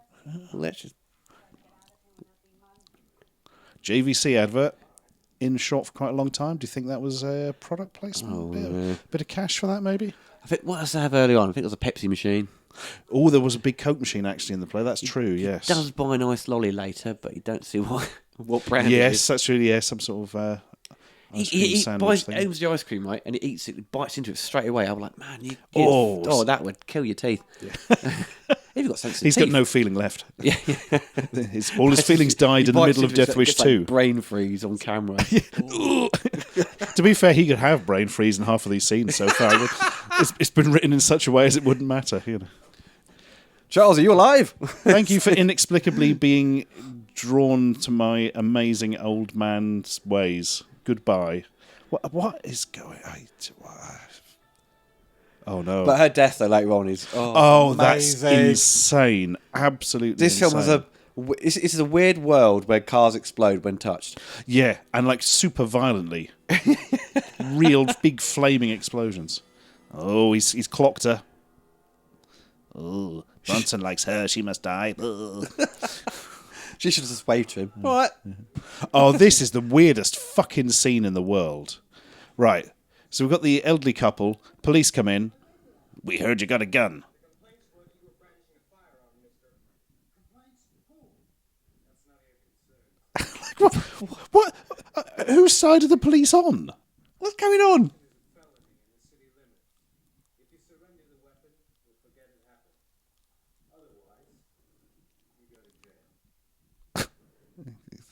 Let's just... JVC advert in shot for quite a long time. Do you think that was a product placement? Oh, bit of cash for that, maybe? I think what else did I have early on? I think it was a Pepsi machine. Oh, there was a big Coke machine actually in the play. That's true, yes. He does buy a nice lolly later, but you don't see what brand yes, it is. That's really, some sort of he buys thing. aims the ice cream, right, and he eats it, bites into it straight away. I'm like, man, that would kill your teeth. Yeah. Have you got sensitive He's teeth? got no feeling left. Yeah. All his feelings died in the middle of Death Wish 2. Brain freeze on camera. To be fair, he could have brain freeze in half of these scenes so far. It's been written in such a way as it wouldn't matter. Charles, are you alive? Thank you for inexplicably being drawn to my amazing old man's ways. Goodbye. What is going on? Oh no! But her death though later on is that's insane. Absolutely. This film has this is a weird world where cars explode when touched. Yeah, and super violently. Real big flaming explosions. Oh, he's clocked her. Oh, Bronson likes her. She must die. She should have just waved to him. All right. Oh, this is the weirdest fucking scene in the world. Right. So we've got the elderly couple. Police come in. We heard you got a gun. What? Whose side are the police on? What's going on?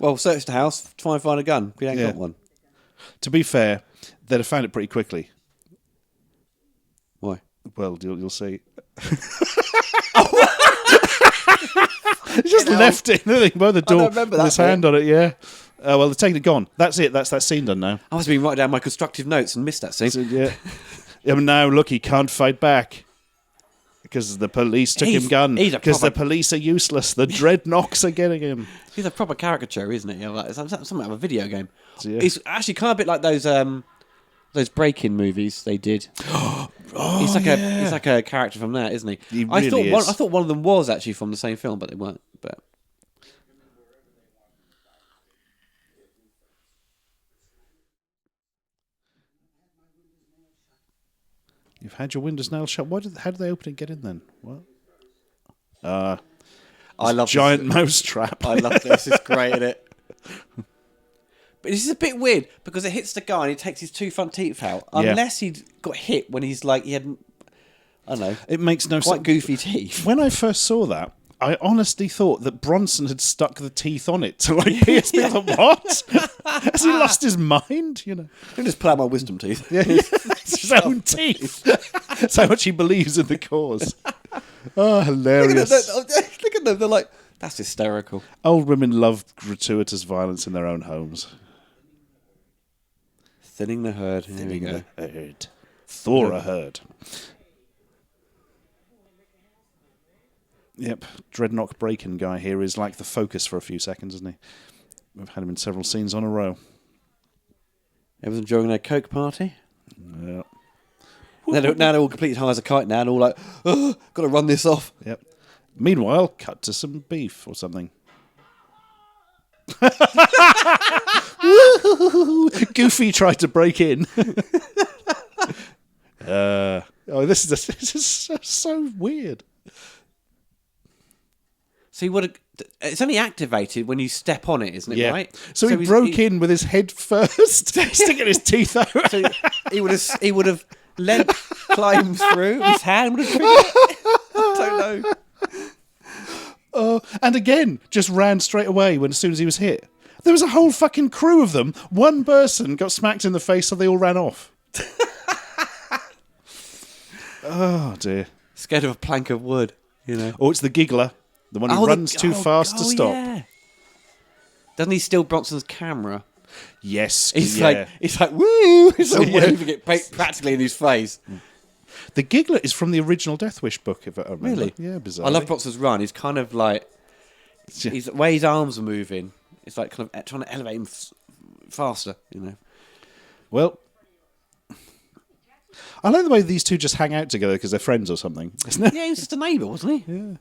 Well, search the house, try and find a gun. We ain't got one. To be fair, they'd have found it pretty quickly. Why? Well, you'll see. He just left it by the door with his hand on it, yeah. Well, they're taking it gone. That's it. That's that scene done now. I must have been writing down my constructive notes and missed that scene. So, yeah. Now, look, he can't fight back. Because the police took him gun. Because the police are useless. The dreadnoughts are getting him. He's a proper caricature, isn't he? Like, something out of a video game. Yeah. He's actually kind of a bit like those break-in movies they did. He's like a character from that, isn't he? He really is. I thought one of them was actually from the same film, but they weren't. But you've had your windows nailed shut. How did they open and get in then? What? I love giant mouse trap. I love this. It's great, isn't it? But this is a bit weird because it hits the guy and he takes his 2 front teeth out. Unless he'd got hit when he hadn't. I don't know. It makes no sense. Quite goofy teeth. When I first saw that, I honestly thought that Bronson had stuck the teeth on it to pierce me. I thought, what? Has he lost his mind? I'll just pull out my wisdom teeth. Yeah, it's his own teeth. That's how much he believes in the cause. Oh, hilarious. Look at them. They're like, that's hysterical. Old women love gratuitous violence in their own homes. Thinning the herd. Here we go. The herd. Thora herd. Yep, Dreadnought Breakin' guy here is like the focus for a few seconds, isn't he? We've had him in several scenes on a row. Everyone's enjoying their Coke party? Yeah. Now they're all completely high as a kite now and all like, oh, got to run this off. Yep. Meanwhile, cut to some beef or something. Goofy tried to break in. This is so weird. So it's only activated when you step on it, isn't it? Yeah. Right. So he broke in with his head first, sticking his teeth out. So he would have climbed through. His hand would have triggered it. I don't know. And again, just ran straight away as soon as he was hit. There was a whole fucking crew of them. One person got smacked in the face, so they all ran off. Oh dear. Scared of a plank of wood, Oh, it's the giggler. The one who runs too fast to stop. Yeah. Doesn't he steal Bronson's camera? Yes. He's like, woo! He's like waving it practically in his face. The giggler is from the original Death Wish book, if I remember. Really? Yeah, bizarre. I love Bronson's run. He's kind of like, the way his arms are moving, it's like kind of trying to elevate him faster, Well, I like the way these two just hang out together because they're friends or something, isn't it? Yeah, he was just a neighbour, wasn't he? Yeah.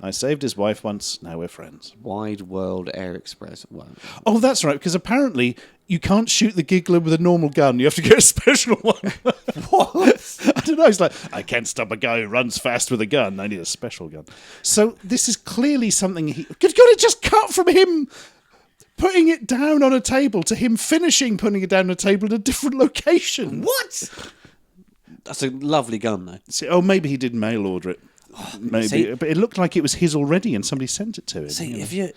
I saved his wife once, now we're friends. Wide World Air Express. Wow. Oh, that's right, because apparently you can't shoot the giggler with a normal gun. You have to get a special one. What? I don't know. He's like, I can't stop a guy who runs fast with a gun. I need a special gun. So this is clearly something Good God, it just cut from him putting it down on a table to him finishing putting it down on a table in a different location. What? That's a lovely gun, though. See, maybe he did mail order it. Maybe, but it looked like it was his already, and somebody sent it to him. See, if you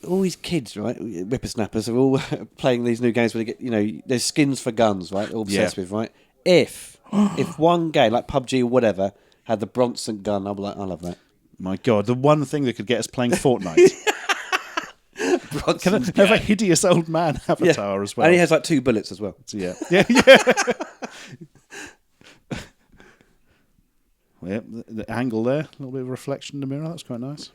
all these kids, right, whippersnappers, are all playing these new games where they get, there's skins for guns, right, all obsessed with, right. If one game like PUBG or whatever had the Bronson gun, I'd be like, I love that. My God, the one thing that could get us playing Fortnite. Can I have a hideous old man avatar as well? And he has like 2 bullets as well. So, yeah. Yeah, the angle there, a little bit of reflection in the mirror. That's quite nice.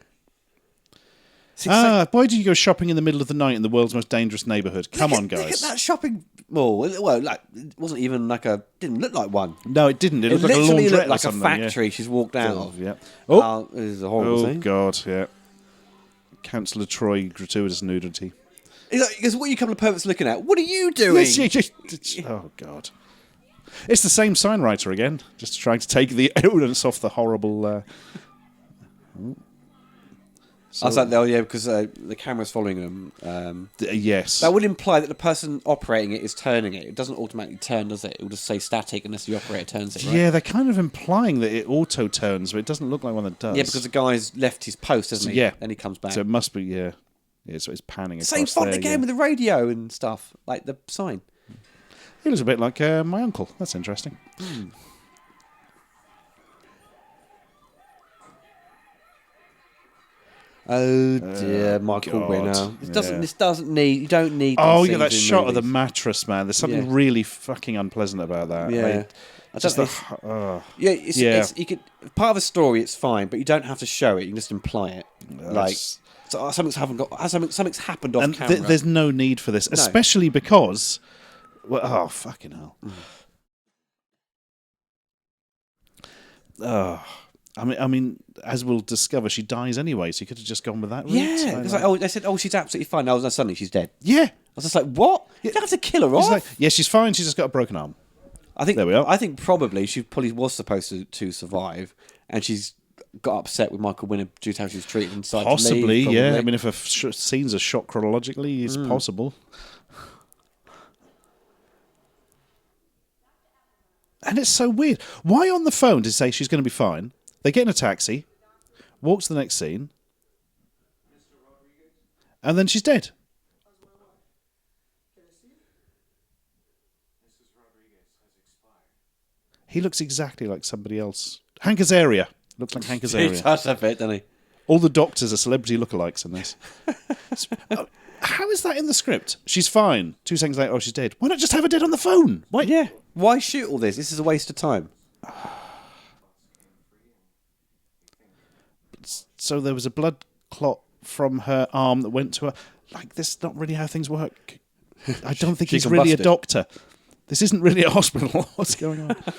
Why did you go shopping in the middle of the night in the world's most dangerous neighbourhood? Come on, guys. Look at that shopping mall. Well, it wasn't even didn't look like one. No, it didn't. It looked like a literally laundrette looked like or a factory she's walked out of. Yeah. This is a horrible thing. Oh, God, yeah. Councillor Troy, gratuitous nudity. He's like, he goes, what are you couple of perverts looking at? What are you doing? Oh, God. It's the same sign writer again, just trying to take the evidence off the horrible... I was like, because the camera's following them. Yes. That would imply that the person operating it is turning it. It doesn't automatically turn, does it? It will just say static unless the operator turns it, right? Yeah, they're kind of implying that it auto-turns, but it doesn't look like one that does. Yeah, because the guy's left his post, hasn't he? Yeah. Then he comes back. So it must be, yeah. Yeah, so it's panning across Same font there, again with the radio and stuff, like the sign. He looks a bit like my uncle. That's interesting. Oh dear, Michael God. Winner. Yeah. This doesn't need. You don't need. Oh, these yeah, that scenes in shot of the movies. mattress, man. There's something really fucking unpleasant about that. Yeah. I Just don't. It's part of a story. It's fine, but you don't have to show it. You can just imply it. Like something's happened off camera. There's no need for this, especially because. Well, oh fucking hell. Oh. I mean, as we'll discover, she dies anyway, so you could have just gone with that route. Yeah, because they said, she's absolutely fine. Suddenly she's dead. Yeah. I was just like, what? You don't have to kill her off. Like, yeah, she's fine. She's just got a broken arm. There we are. I think probably she was supposed to survive, and she's got upset with Michael Winner due to how she was treated and decided Possibly, to leave, probably. yeah. I mean, if her scenes are shot chronologically, it's possible. And it's so weird. Why on the phone to say she's going to be fine? They get in a taxi, walks to the next scene, and then she's dead. He looks exactly like somebody else. Hank Azaria. Looks like Hank Azaria. He does a bit, doesn't he? All the doctors are celebrity lookalikes in this. How is that in the script? She's fine. 2 seconds later, she's dead. Why not just have her dead on the phone? Why? Yeah. Why shoot all this? This is a waste of time. So there was a blood clot from her arm that went to her. Like, this is not really how things work. I don't think he's really a doctor. This isn't really a hospital. What's going on? That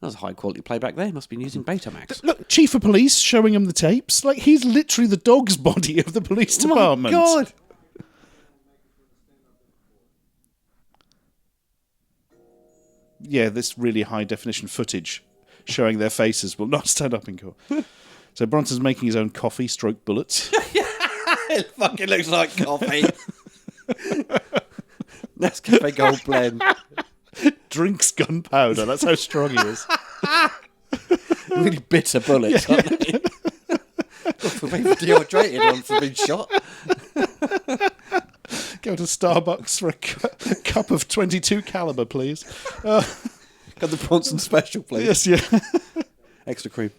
was a high quality playback there. He must have been using Betamax. Look, Chief of Police showing him the tapes. Like, he's literally the dog's body of the police department. Oh my God. Yeah, this really high definition footage showing their faces will not stand up in court. So Bronson's making his own coffee, stroke bullets. It fucking looks like coffee. That's Cafe Gold Blend. Drinks gunpowder. That's how strong he is. Really bitter bullets, aren't they? We're being dehydrated once they've been shot. Go to Starbucks for a cup of 22 caliber, please. Got the Bronson special, please. Yes, yeah. Extra cream.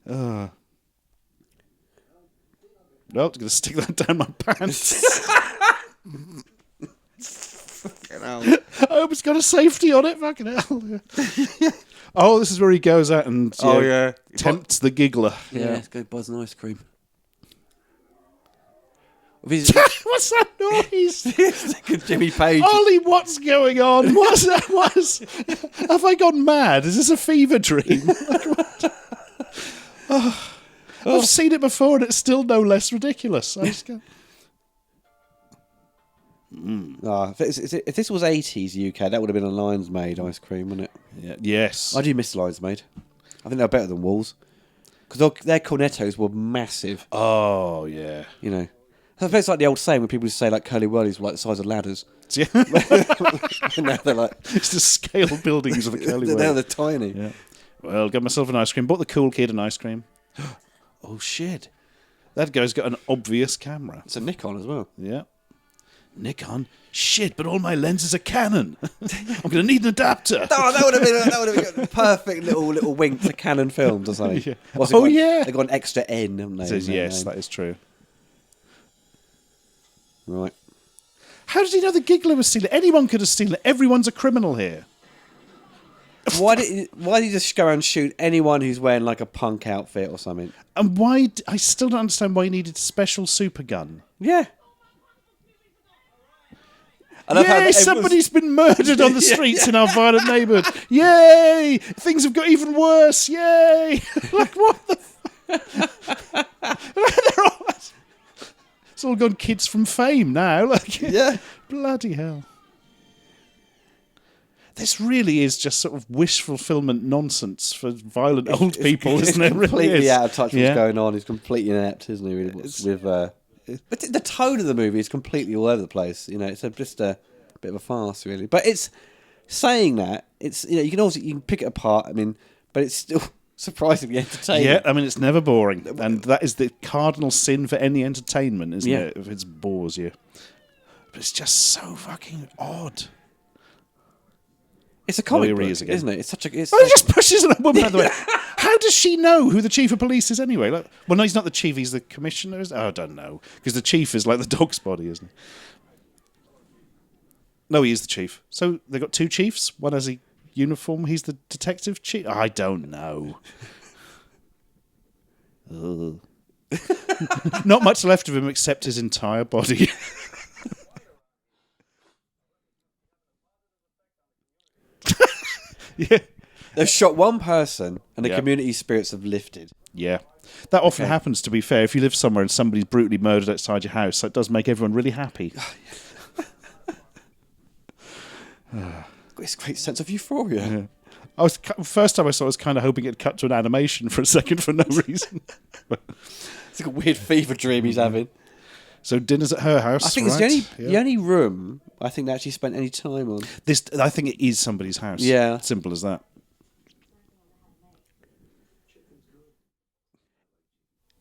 No, I'm going to stick that down my pants. I hope it's got a safety on it. Fucking hell. Oh, this is where he goes out and tempts the giggler. Yeah, let's go buzz an ice cream. What's that noise? Jimmy Page. Ollie, what's going on? What's that? Have I gone mad? Is this a fever dream? I've seen it before and it's still no less ridiculous. I just go... If this was 80s UK, that would have been a Lion's Made ice cream, wouldn't it? Yeah. Yes. I do miss Lion's Made. I think they're better than Walls. Because their cornettos were massive. Oh, yeah. You know. It's like the old saying when people used to say like curly whirlies were like the size of ladders. Yeah. And now they're like... It's the scale buildings of a curly whirly. Now they're tiny. Yeah. Well, got myself an ice cream. Bought the cool kid an ice cream. Oh, shit. That guy's got an obvious camera. It's a Nikon as well. Yeah. Nikon? Shit, but all my lenses are Canon. I'm going to need an adapter. Oh, that would have been a perfect little wink to Canon Films or something. Yeah. Yeah. They've got an extra N, haven't they? Yes, that is true. Right. How did he know the giggler was stealing? Anyone could have stolen it. Everyone's a criminal here. Why did he just go around and shoot anyone who's wearing like a punk outfit or something? And why? I still don't understand why he needed a special super gun. Yeah. Yay! Somebody's been murdered on the streets in our violent neighbourhood. Yay! Things have got even worse. Yay! Like what the? It's all gone kids from Fame now. Like, yeah. Bloody hell. This really is just sort of wish fulfillment nonsense for violent old people, isn't it? Completely really out of touch with what's going on. He's completely inept, isn't he? Really, but the tone of the movie is completely all over the place. You know, it's just a bit of a farce, really. But it's saying that you can pick it apart. I mean, but it's still surprisingly entertaining. Yeah, I mean, it's never boring, and that is the cardinal sin for any entertainment, isn't it? If it bores you, but it's just so fucking odd. It's a comic here book, he is again. isn't it? It's such a. It's Oh, he just pushes a woman out of the way. How does she know who the chief of police is anyway? Like, well, no, he's not the chief. He's the commissioner. I don't know, because the chief is like the dog's body, isn't he? No, he is the chief. So they got two chiefs. One has a uniform. He's the detective chief. I don't know. Not much left of him except his entire body. Yeah. They've shot one person, and the Yeah. community spirits have lifted. Yeah. That often Okay. happens, to be fair. If you live somewhere and somebody's brutally murdered outside your house, that does make everyone really happy. It's a great sense of euphoria. Yeah. First time I saw it, I was kind of hoping it'd cut to an animation for a second for no reason. It's like a weird fever dream he's having. So dinner's at her house. I think right? it's the only room I think they actually spent any time on. I think it is somebody's house. Yeah. Simple as that.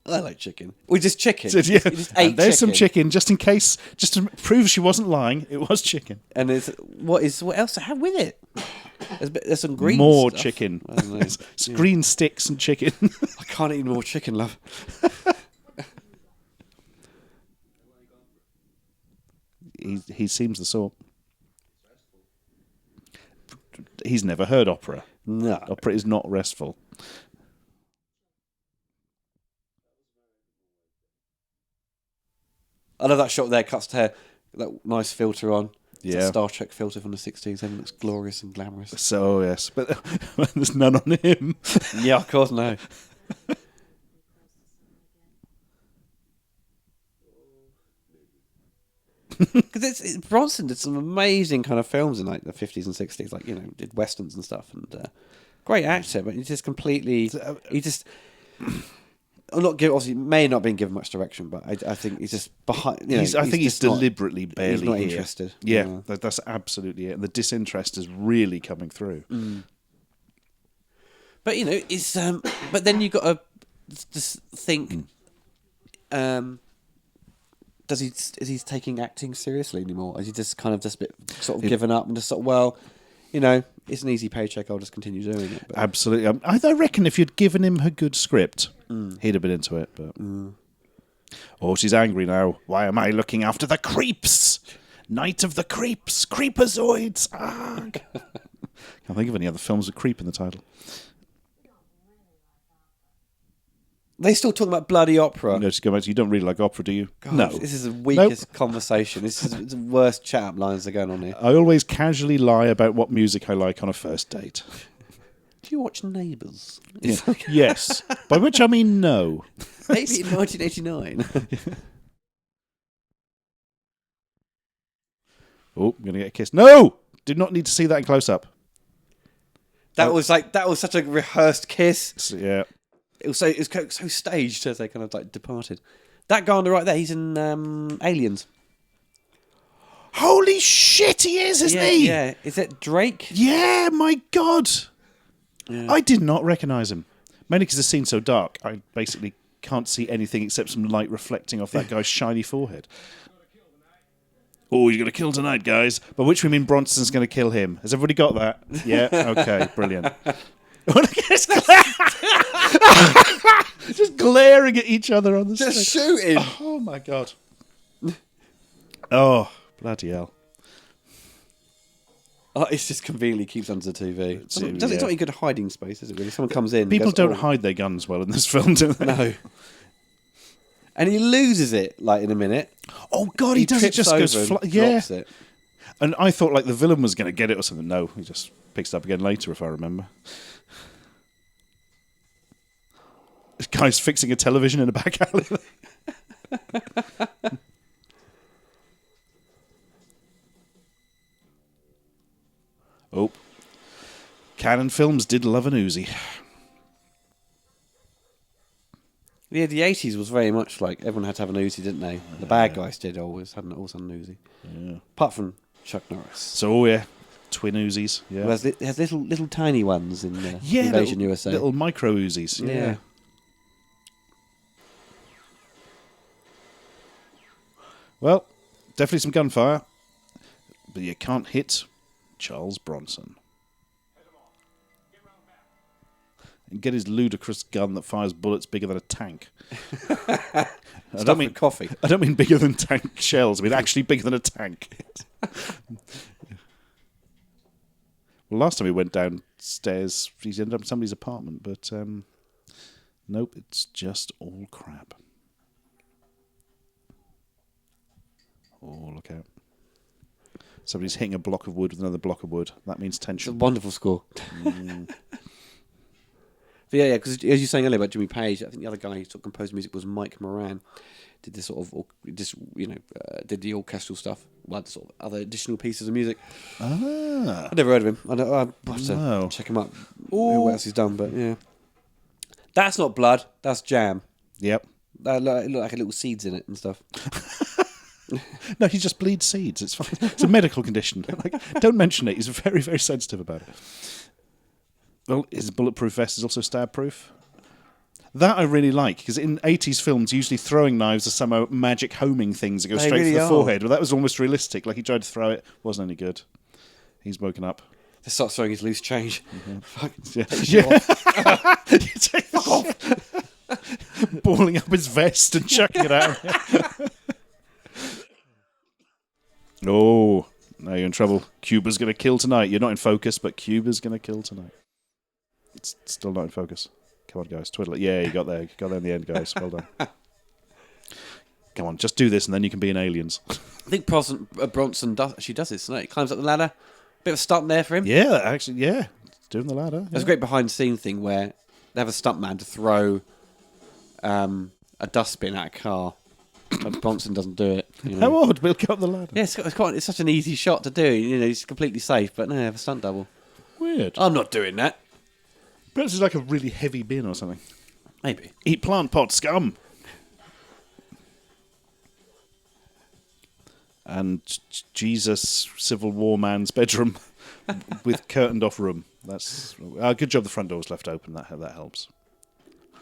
I like chicken. We just chicken. So, yeah. You just ate And there's some chicken. chicken, just in case, just to prove she wasn't lying. It was chicken. And what else to have with it? There's some green More stuff. chicken. I don't know. It's green sticks and chicken. I can't eat more chicken, love. he seems the sort. He's never heard opera. No. Opera is not restful. I love that shot there, cuts to hair, that nice filter on. It's Yeah. that Star Trek filter from the 60s, and it looks glorious and glamorous. So, yes. But there's none on him. Yeah, of course, no. Because Bronson did some amazing kind of films in like the 50s and 60s, like, you know, did westerns and stuff, and great actor, but he's just completely, I'm not give, obviously may not have been given much direction, but I think he's just behind. You know, I think he's just not- deliberately barely he's not here. interested. Yeah, Yeah. that's absolutely it. And the disinterest is really coming through. But you know, it's but then you got to just think, is he taking acting seriously anymore? Is he just kind of just a bit sort of given up and just sort of, well, you know, it's an easy paycheck, I'll just continue doing it. But, Absolutely. I reckon if you'd given him a good script, he'd have been into it. But oh, she's angry now. Why am I looking after the creeps? Night of the Creeps, Creepazoids. Arg. Can't think of any other films with creep in the title. they still talking about bloody opera. No, just go back to, you don't really like opera, do you? God, No. this is the weakest conversation. This is the worst chat-up lines that are going on here. I always casually lie about what music I like on a first date. Do you watch Neighbours? Yeah. Yes. By which I mean no. Maybe in 1989. Oh, I'm going to get a kiss. No! Did not need to see that in close up. That was such a rehearsed kiss. So, yeah. It was so staged as they kind of like departed. That guy on the right there, he's in Aliens. Holy shit, he is, isn't he? Yeah. Is it Drake? Yeah, my God. Yeah. I did not recognise him. Mainly because the scene's so dark, I basically can't see anything except some light reflecting off that guy's shiny forehead. Oh, he's going to kill tonight, guys. By which we mean Bronson's going to kill him. Has everybody got that? Yeah? Okay, brilliant. Just glaring at each other on the Just screen. shooting. Oh, my God. Oh, bloody hell. Oh, it just conveniently keeps under the TV. It's not a good hiding space, is it really? Someone comes in. People and goes, don't hide their guns well in this film, do they? No. And he loses it, like, in a minute. Oh, God, he does. It just trips goes over and yeah. drops it. And I thought, like, the villain was going to get it or something. No, he just picks it up again later, if I remember. This guy's fixing a television in a back alley. Oh. Canon Films did love an Uzi. Yeah, the 80s was very much like everyone had to have an Uzi, didn't they? The bad guys did always had an Uzi. Yeah. Apart from Chuck Norris. So, yeah, twin Uzis. Yeah, Whereas it has little tiny ones in yeah, Invasion little, USA. little micro Uzis. Yeah. Well, definitely some gunfire, but you can't hit Charles Bronson. and get his ludicrous gun that fires bullets bigger than a tank. I Stuff with coffee. I don't mean bigger than tank shells. I mean actually bigger than a tank. Well, last time he went downstairs, he ended up in somebody's apartment, but nope, it's just all crap. Oh, look out. Somebody's hitting a block of wood with another block of wood. That means It's a tension. wonderful score. But yeah, because as you were saying earlier about Jimmy Page, I think the other guy who sort of composed music was Mike Moran. Did this sort of, did the orchestral stuff, like the sort of other additional pieces of music. Ah. I've never heard of him. I'll have to No. check him up. What else he's done, but yeah. That's not blood, that's jam. Yep. That look like a little seeds in it and stuff. No, he just bleeds seeds. It's fine. It's a medical condition. Don't mention it. He's very, very sensitive about it. Well, his bulletproof vest is also stab-proof. That I really like, because in 80s films, usually throwing knives are somehow magic homing things that go straight really to the are. forehead. But that was almost realistic. Like, he tried to throw it, wasn't any good. He's woken up. They start throwing his loose change. Fuck. Yeah. Fuck off. Balling up his vest and chucking it out. Oh, now you're in trouble. Cuba's going to kill tonight. You're not in focus, but Cuba's going to kill tonight. It's still not in focus. Come on, guys. Twiddle it. Yeah, you got there. You got there in the end, guys. Well done. Come on, just do this and then you can be in Aliens. I think Bronson actually does this, doesn't he? He climbs up the ladder. Bit of a stunt there for him. Yeah, actually, yeah. Doing the ladder. There's a great behind-the-scene thing where they have a stuntman to throw a dustbin at a car. But Bronson doesn't do it. How odd, we'll go up the ladder. Yeah, it's such an easy shot to do. He's completely safe, but no, they have a stunt double. Weird. I'm not doing that. Perhaps it's like a really heavy bin or something. Maybe. Eat plant pot, scum. And Jesus, Civil War man's bedroom with curtained off room. That's good job the front door was left open. That helps.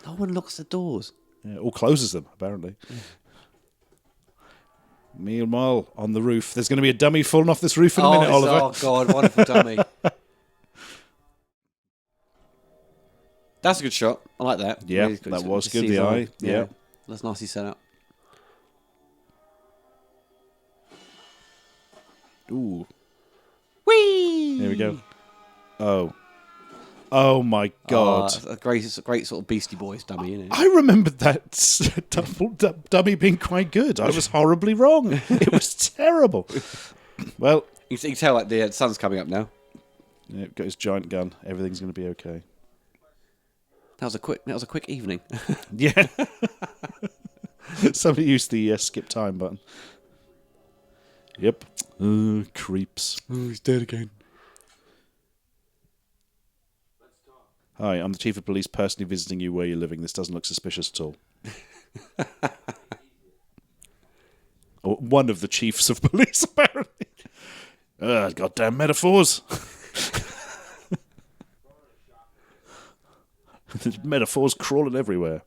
No one locks the doors. Yeah, or closes them, apparently. Yeah. Meanwhile, on the roof, there's going to be a dummy falling off this roof in a minute, Oliver. Oh, God, wonderful dummy. That's a good shot. I like that. Yeah, that was good. The eye. Yeah. That's nicely set up. Ooh. Whee! There we go. Oh my God. It's a great sort of Beastie Boys dummy, isn't it? I remembered that dummy being quite good. I was horribly wrong. It was terrible. Well, you can tell like the sun's coming up now. Yeah, got his giant gun. Everything's going to be okay. That was a quick evening. Yeah. Somebody used the skip time button. Yep. Creeps. Oh, he's dead again. Hi, I'm the Chief of Police personally visiting you where you're living. This doesn't look suspicious at all. Or one of the Chiefs of Police, apparently. Goddamn metaphors. There's metaphors crawling everywhere.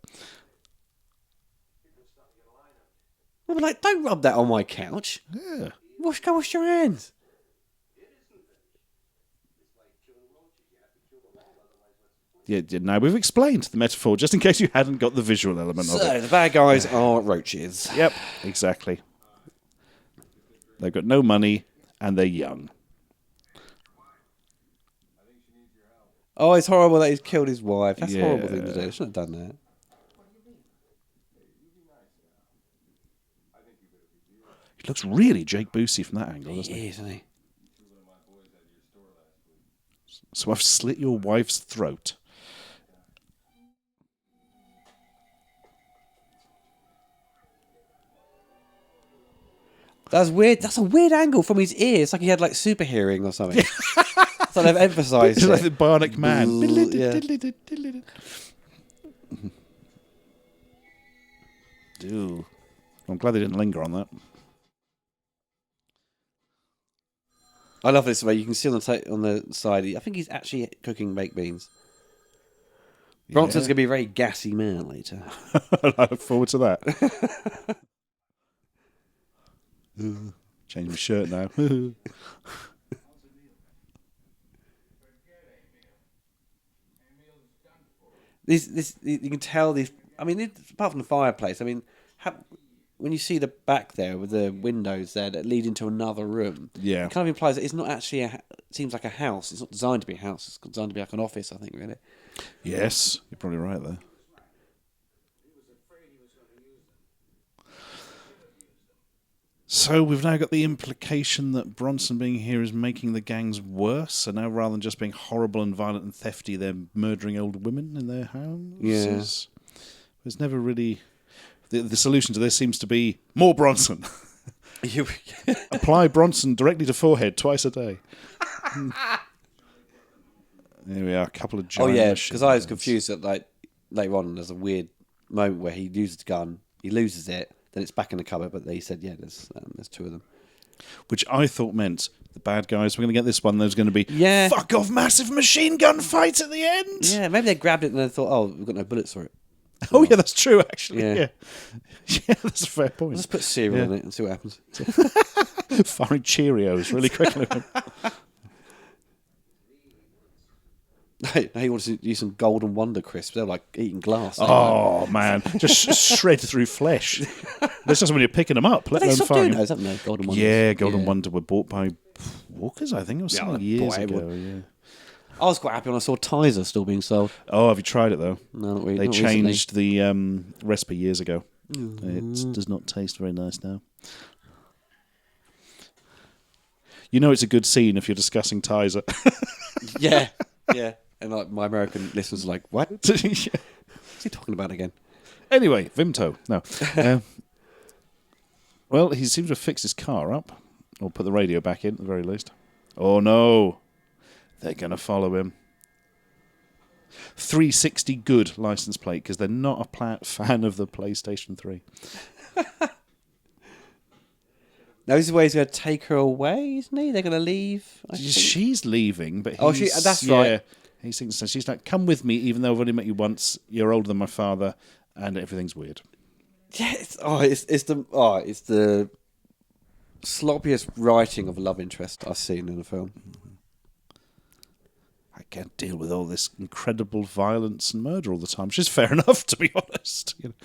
Well, like, don't rub that on my couch. Yeah. Go wash your hands. Yeah, now we've explained the metaphor, just in case you hadn't got the visual element of So, it. the bad guys are roaches. Yep, exactly. They've got no money, and they're young. Oh, it's horrible that he's killed his wife. That's a horrible thing to do. Yeah. I shouldn't have done that. He looks really Jake Busey from that angle, doesn't he? He is, isn't he? So I've slit your wife's throat. That's weird. That's a weird angle from his ear. It's like he had like super hearing or something. So they've emphasised It's it. like the Bionic Man. Yeah. Ew. I'm glad they didn't linger on that. I love this way. You can see on the side. I think he's actually cooking baked beans. Bronson's going to be a very gassy man later. I look forward to that. Change my shirt now. you can tell these. I mean, apart from the fireplace, I mean, when you see the back there with the windows there that lead into another room, Yeah. it kind of implies that it's not actually it seems like a house. It's not designed to be a house. It's designed to be like an office, I think, really. Yes, you're probably right there. So we've now got the implication that Bronson being here is making the gangs worse. So now, rather than just being horrible and violent and thefty, they're murdering old women in their houses. Yeah. There's never really... The solution to this seems to be more Bronson. Apply Bronson directly to forehead twice a day. There we are, a couple of giant... Oh, yeah, because I was confused that, like, later on, there's a weird moment where he uses the gun, he loses it, then it's back in the cupboard, but they said, yeah, there's two of them. Which I thought meant the bad guys were going to get this one. There's going to be fuck off massive machine gun fight at the end. Yeah, maybe they grabbed it and they thought, oh, we've got no bullets for it. Oh, yeah, that's true, actually. Yeah, that's a fair point. Let's put cereal in it and see what happens. Firing Cheerios really quickly. He wants to use some Golden Wonder crisps. They're like eating glass. Oh, man. Just shred through flesh. That's just when you're picking them up. But they stopped doing those, haven't they? Golden Wonders. Yeah, Golden Wonder were bought by Walkers, I think. It was something years ago. Yeah. I was quite happy when I saw Tizer still being sold. Oh, have you tried it, though? No, not really. They not changed recently. the recipe years ago. It does not taste very nice now. You know it's a good scene if you're discussing Tizer. Yeah. And like my American listeners are like, what? What's he talking about again? Anyway, Vimto. No. Well, he seems to have fixed his car up. Or put the radio back in, at the very least. Oh, no. They're going to follow him. 360 good license plate, because they're not a fan of the PlayStation 3. Now, this is where he's going to take her away, isn't he? They're going to leave. She's leaving, but he's... that's right. He's thinking, so she's like, come with me, even though I've only met you once. You're older than my father, and everything's weird. Yeah, it's the sloppiest writing of a love interest I've seen in a film. I can't deal with all this incredible violence and murder all the time, which is fair enough, to be honest. You know.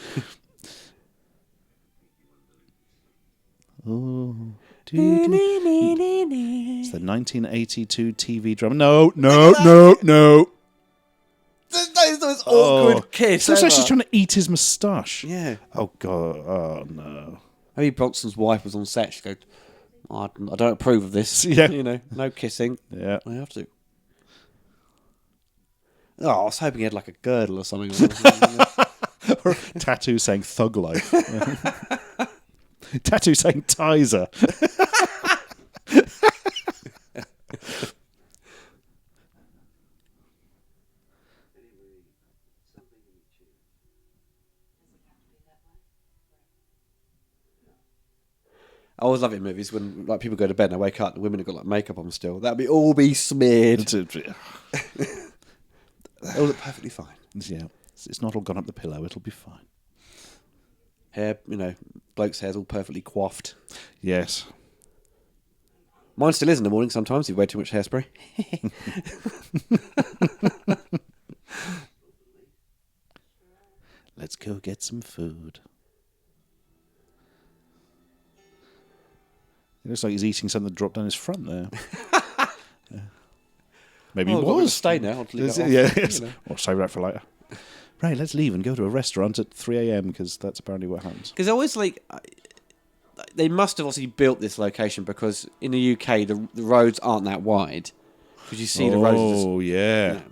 It's the 1982 TV drama. No. This awkward kiss. It looks like she's trying to eat his moustache. Yeah. Oh, God. Oh, no. Maybe Bronson's wife was on set. She goes, I don't approve of this. Yeah. You know, no kissing. Yeah. I have to. Oh, I was hoping he had like a girdle or something. Or a tattoo saying Thug Life. Tattoo saying Tizer. I always love it in movies when like people go to bed and they wake up, the women have got like makeup on still. That'd be all be smeared. It'll look perfectly fine. Yeah, it's not all gone up the pillow. It'll be fine. Hair, bloke's hair's all perfectly coiffed. Yes. Mine still is in the morning sometimes. You way too much hairspray. Let's go get some food. It looks like he's eating something that dropped down his front there. Yeah. Maybe he was. Stay now. I'll leave that Yeah, off, yes. Or save that for later. Right, let's leave and go to a restaurant at 3 a.m. because that's apparently what happens. Because always they must have obviously built this location because in the UK the roads aren't that wide. Because you see the roads. Oh yeah.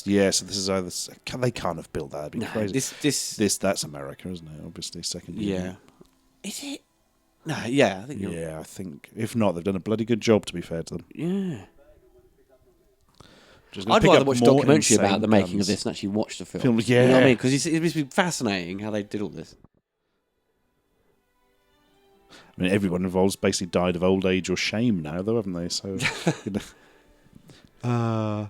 Yeah, so this is either they can't have built that. It'd be crazy. That's America, isn't it? Obviously, second. Yeah. Is it? No. Yeah, I think. I think if not, they've done a bloody good job. To be fair to them. Yeah. I'd rather watch a documentary about the making of this and actually watch the film. Yeah. You know what I mean? Because it must be fascinating how they did all this. I mean, everyone involved's basically died of old age or shame now, though, haven't they? So, I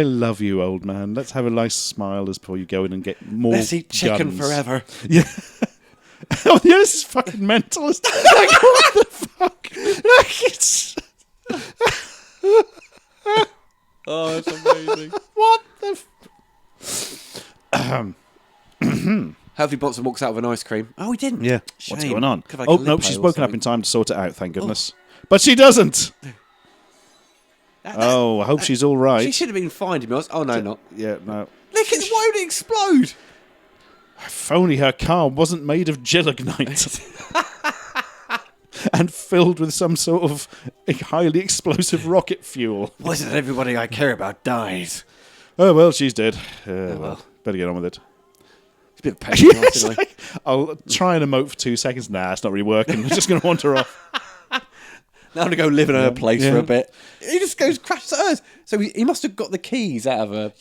love you, old man. Let's have a nice smile as before you go in and get more. Let's eat chicken guns. forever. Yeah. Oh, yeah, this is fucking mental. Like, what the fuck? Like, it's. Oh, it's amazing. What the Hopefully Bronson walks out with an ice cream. Oh, he didn't. Yeah. Shame. What's going on? Could have Oh, like a no, lipo she's or woken up something. in time to sort it out, thank goodness. But she doesn't. I hope she's all right. She should have been finding me. Oh, no, not. Yeah, no. Look, why would it explode? If only her car wasn't made of gelignite and filled with some sort of highly explosive rocket fuel. Why is it that everybody I care about dies? Oh, well, she's dead. Well, better get on with it. It's a bit of pain. Yes, like, I'll try and emote for 2 seconds. Nah, it's not really working. I'm just going to wander off. Now I'm going to go live in her place for a bit. He just goes crashes at hers. So he must have got the keys out of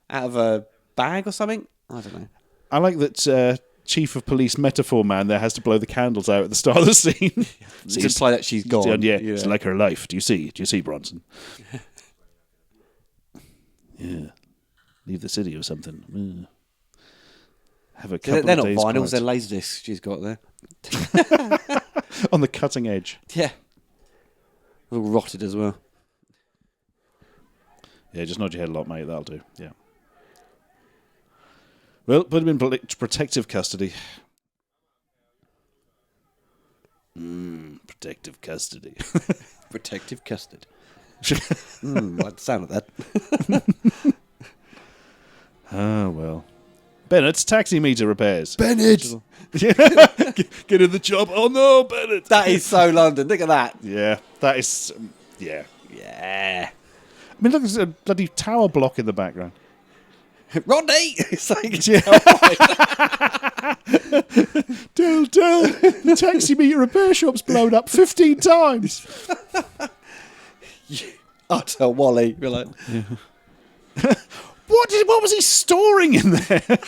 a bag or something. I don't know. I like that Chief of Police metaphor man there has to blow the candles out at the start of the scene. To imply that she's gone. Yeah, it's like her life. Do you see, Bronson? Yeah. Leave the city or something. Have a couple They're of not days vinyls, they're quiet. laserdiscs she's got there. On the cutting edge. Yeah. All rotted as well. Yeah, just nod your head a lot, mate. That'll do. Yeah. Well, put him in protective custody. Protective custody. Protective custard. Like the sound of that. Oh, well. Bennett's taxi meter repairs. Bennett! Get in the job. Oh, no, Bennett. That is so London. Look at that. Yeah, that is... Yeah. Yeah. I mean, look, there's a bloody tower block in the background. Rodney! It's like... Tell, the taxi meter repair shop's blown up 15 times. Utter Wally. You're like... What was he storing in there?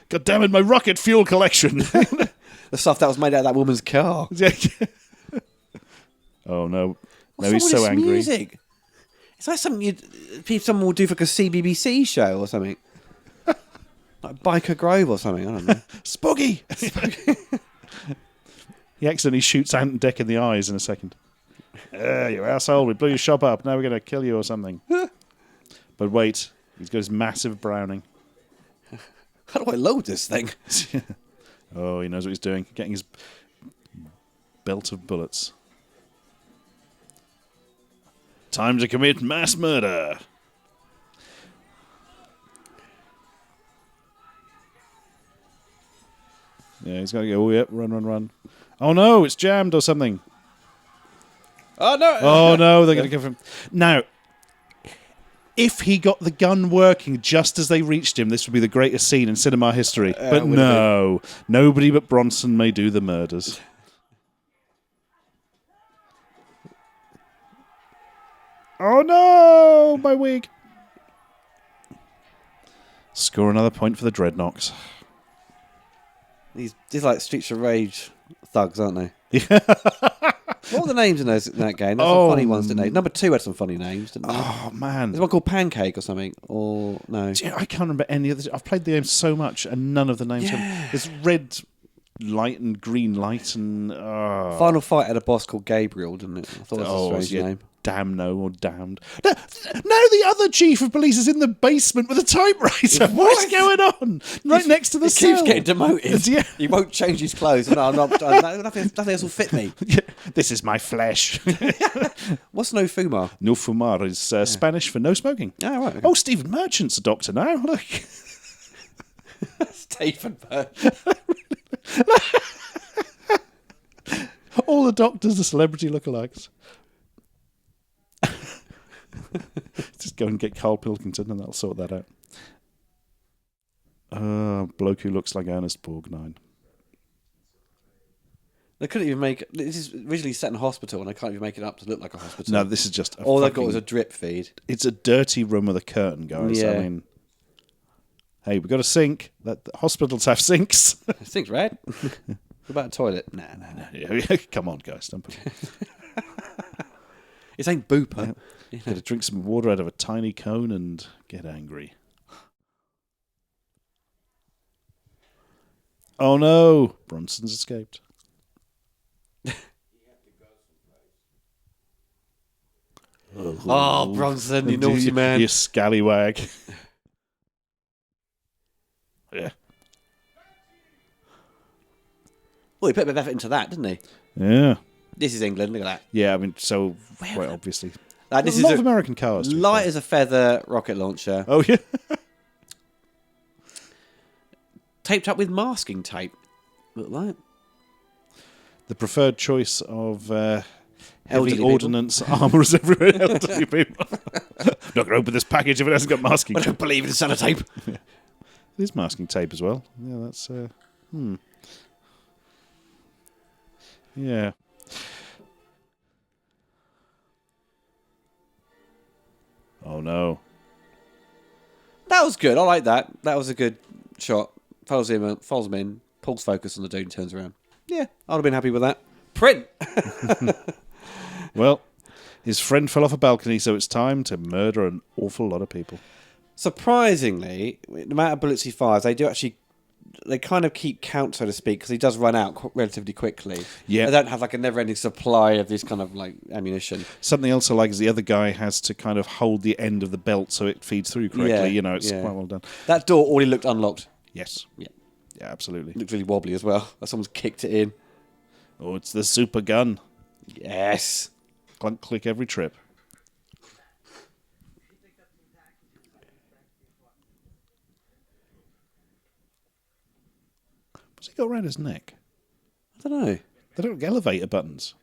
God damn it, my rocket fuel collection. The stuff that was made out of that woman's car. Oh, no. What's No, he's wrong with so this angry. music? It's like something someone would do for like a CBBC show or something. Like Biker Grove or something, I don't know. Spooky! He accidentally shoots Ant and Deck in the eyes in a second. You asshole, we blew your shop up, now we're going to kill you or something. But wait, he's got his massive Browning. How do I load this thing? Oh, he knows what he's doing. Getting his belt of bullets. Time to commit mass murder. Yeah, he's got to go, oh, yep, run. Oh, no, it's jammed or something. Oh, no. Oh, no, they're going to go for him. Now, if he got the gun working just as they reached him, this would be the greatest scene in cinema history. But no, nobody but Bronson may do the murders. Oh, no, my wig. Score another point for the Dreadnoks. These like Streets of Rage thugs, aren't they? What were the names in that game? There's some funny ones, didn't they? Number 2 had some funny names, didn't they? Oh, man. There's one called Pancake or something, or no? Do you know, I can't remember any of this. I've played the game so much, and none of the names. There's red light and green light, and Final Fight had a boss called Gabriel, didn't it? I thought it was a strange name. Damno or damned. No, the other chief of police is in the basement with a typewriter. What is going on? Right next to the He cell. keeps getting demoted. Yeah. He won't change his clothes. No, nothing else will fit me. Yeah, this is my flesh. What's no fumar? No fumar is Spanish for no smoking. Oh, right. Okay. Oh, Stephen Merchant's a doctor now. Look. Stephen Bird. All the doctors are celebrity lookalikes. Just go and get Carl Pilkington and that'll sort that out. Bloke who looks like Ernest Borgnine. They couldn't even make... This is originally set in a hospital and they can't even make it up to look like a hospital. No, this is just... All they've got was a drip feed. It's a dirty room with a curtain, guys. Yeah. I mean... Hey, we've got a sink. Hospitals have sinks. The sink's red. What about a toilet? Nah. Yeah, come on, guys. Don't put It ain't Booper. Yeah. Got to drink some water out of a tiny cone and get angry. Oh no! Bronson's escaped. Oh, Bronson, you naughty man. You scallywag. Yeah. Well, he put a bit of effort into that, didn't he? Yeah. This is England. Look at that. Yeah, I mean, so quite obviously. This a is lot of American cars. Light as a feather rocket launcher. Oh, yeah. Taped up with masking tape. Look like. The preferred choice of heavy Elderly ordnance armourers everywhere. Elderly people. Not going to open this package if it hasn't got masking I tape. don't believe in sellotape. Yeah. It is masking tape as well. Yeah, that's... Yeah. Oh, no. That was good. I like that. That was a good shot. Follows him in, pulls focus on the dude and turns around. Yeah, I'd have been happy with that. Print! Well, his friend fell off a balcony, so it's time to murder an awful lot of people. Surprisingly, the amount of bullets he fires, they kind of keep count, so to speak, because he does run out relatively quickly. Yeah. They don't have like a never-ending supply of this kind of like ammunition. Something else I like is the other guy has to kind of hold the end of the belt so it feeds through correctly. Yeah, You know, it's yeah. quite well done. That door already looked unlocked. Yes. Yeah. Yeah, absolutely. Looked really wobbly as well. Like someone's kicked it in. Oh, it's the super gun. Yes. Clunk, click every trip. What's he got around his neck? I don't know. They don't have elevator buttons.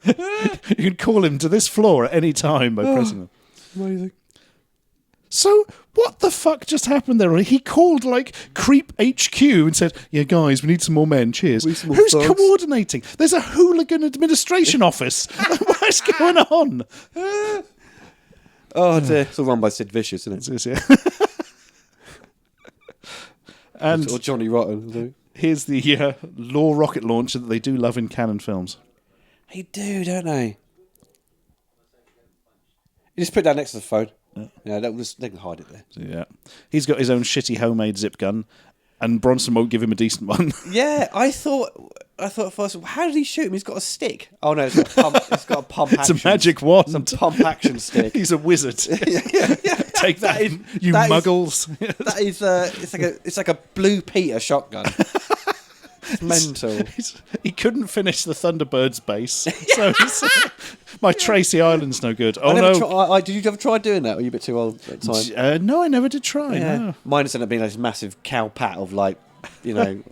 You can call him to this floor at any time by pressing them. Amazing. So, what the fuck just happened there? He called, like, Creep HQ and said, yeah, guys, we need some more men. Cheers. Some more Who's thugs. coordinating? There's a hooligan administration office. What's going on? Oh, dear. It's all run by Sid Vicious, isn't it? Yeah. And Or Johnny Rotten. here's the law rocket launcher that they do love in canon films. They do, don't they? You just put it down next to the phone. Yeah, they can hide it there. So, yeah. He's got his own shitty homemade zip gun, and Bronson won't give him a decent one. Yeah, I thought at first, how did he shoot him? He's got a stick. Oh no, it's got a pump. It's got a pump. It's a magic wand. Some pump action stick. He's a wizard. yeah. Take that, you that is- muggles. That is, it's like a Blue Peter shotgun. It's mental. He couldn't finish the Thunderbirds base, so my Tracy Island's no good. Oh no! Did you ever try doing that? Or were you a bit too old at the time? No, I never did try. Yeah. No. Mine ended up being like this massive cow pat of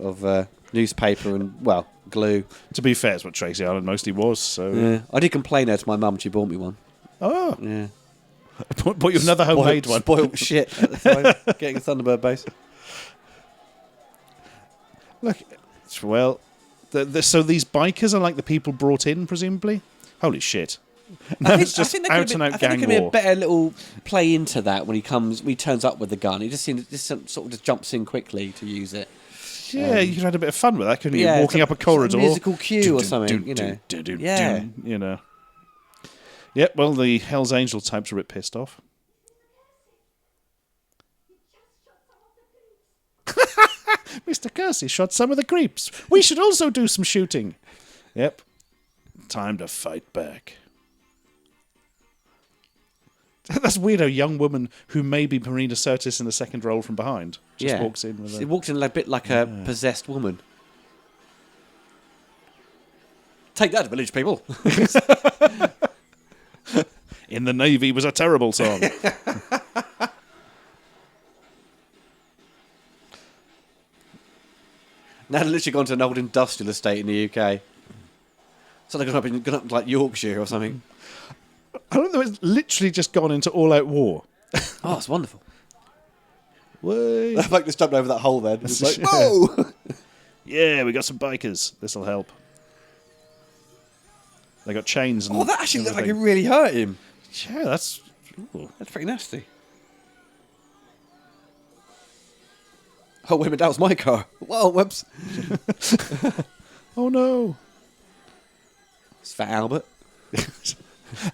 of newspaper and glue. To be fair, it's what Tracy Island mostly was. So Yeah, I did complain there to my mum. She bought me one. oh, Yeah, bought you another homemade one. Spoiled shit at the time. Getting a Thunderbird base. Look, well, so these bikers are like the people brought in, presumably. Holy shit! No, it's just out and out gang war. I think there could be a better little play into that when he turns up with the gun. He just sort of just jumps in quickly to use it. Yeah, you could have had a bit of fun with that, couldn't you? Yeah, Walking up a corridor, musical cue or something, you know. Yeah. You know. Yep. Well, the Hell's Angel types are a bit pissed off. Mr. Kersey shot some of the creeps. We should also do some shooting. Yep. Time to fight back. That's weird, a young woman who may be Marina Sirtis in the second role from behind just walks in with She walked in a bit like a possessed woman. Take that, village people. In the Navy was a terrible song. Now they've literally gone to an old industrial estate in the UK. So they've gone up to like Yorkshire or something. I don't know, it's literally just gone into all-out war. Oh, it's wonderful. Way. I've like just jumped over that hole then. It's like, whoa! Yeah, we got some bikers. This'll help. They got chains and Oh, that actually looked like it everything. really hurt him. Yeah, that's... Ooh. That's pretty nasty. Oh, wait a minute, that was my car. Whoa, whoops. Oh, no. It's Fat Albert.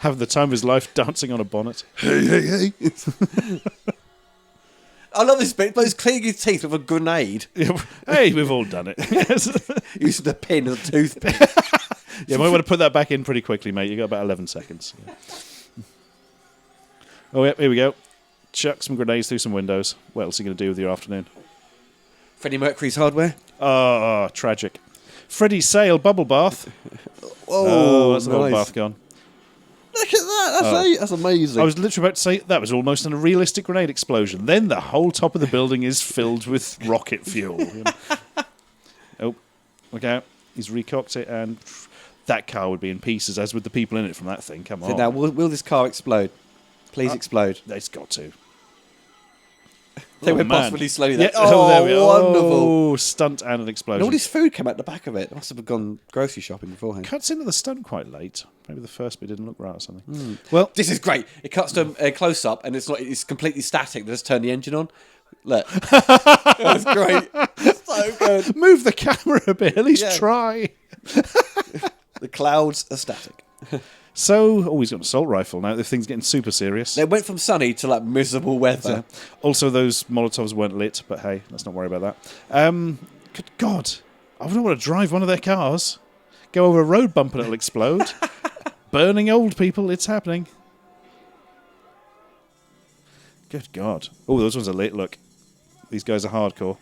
Having the time of his life dancing on a bonnet. Hey. I love this bit. But he's cleaning his teeth with a grenade. Hey, we've all done it. Yes. Using the pin as a toothpick. You might want to put that back in pretty quickly, mate. You got about 11 seconds. Yeah. Oh, yeah, here we go. Chuck some grenades through some windows. What else are you going to do with your afternoon? Freddie Mercury's Hardware. Oh, tragic. Freddie's Sale Bubble Bath. Oh, that's the bubble bath gone. Look at that. That's amazing. I was literally about to say that was almost a realistic grenade explosion. Then the whole top of the building is filled with rocket fuel. Oh, look out. He's recocked it, and that car would be in pieces, as would the people in it from that thing. Come on. Now, will this car explode? Please explode. It's got to. They went past really slowly. Yeah. Oh, there we are. wonderful. Oh, stunt and an explosion. And all this food came out the back of it. They must have gone grocery shopping beforehand. Cuts into the stunt quite late. Maybe the first bit didn't look right or something. Well, This is great. It cuts to a close up, and it's completely static. They just turn the engine on. Look, that's great. So good. move the camera a bit. At least Yeah. try. The clouds are static. So, he's got an assault rifle now. The thing's getting super serious. They went from sunny to like miserable weather. Also, those Molotovs weren't lit, but hey, let's not worry about that. Good God. I wouldn't want to drive one of their cars. Go over a road bump and it'll explode. Burning old people, it's happening. Good God. Oh, those ones are lit, look. These guys are hardcore.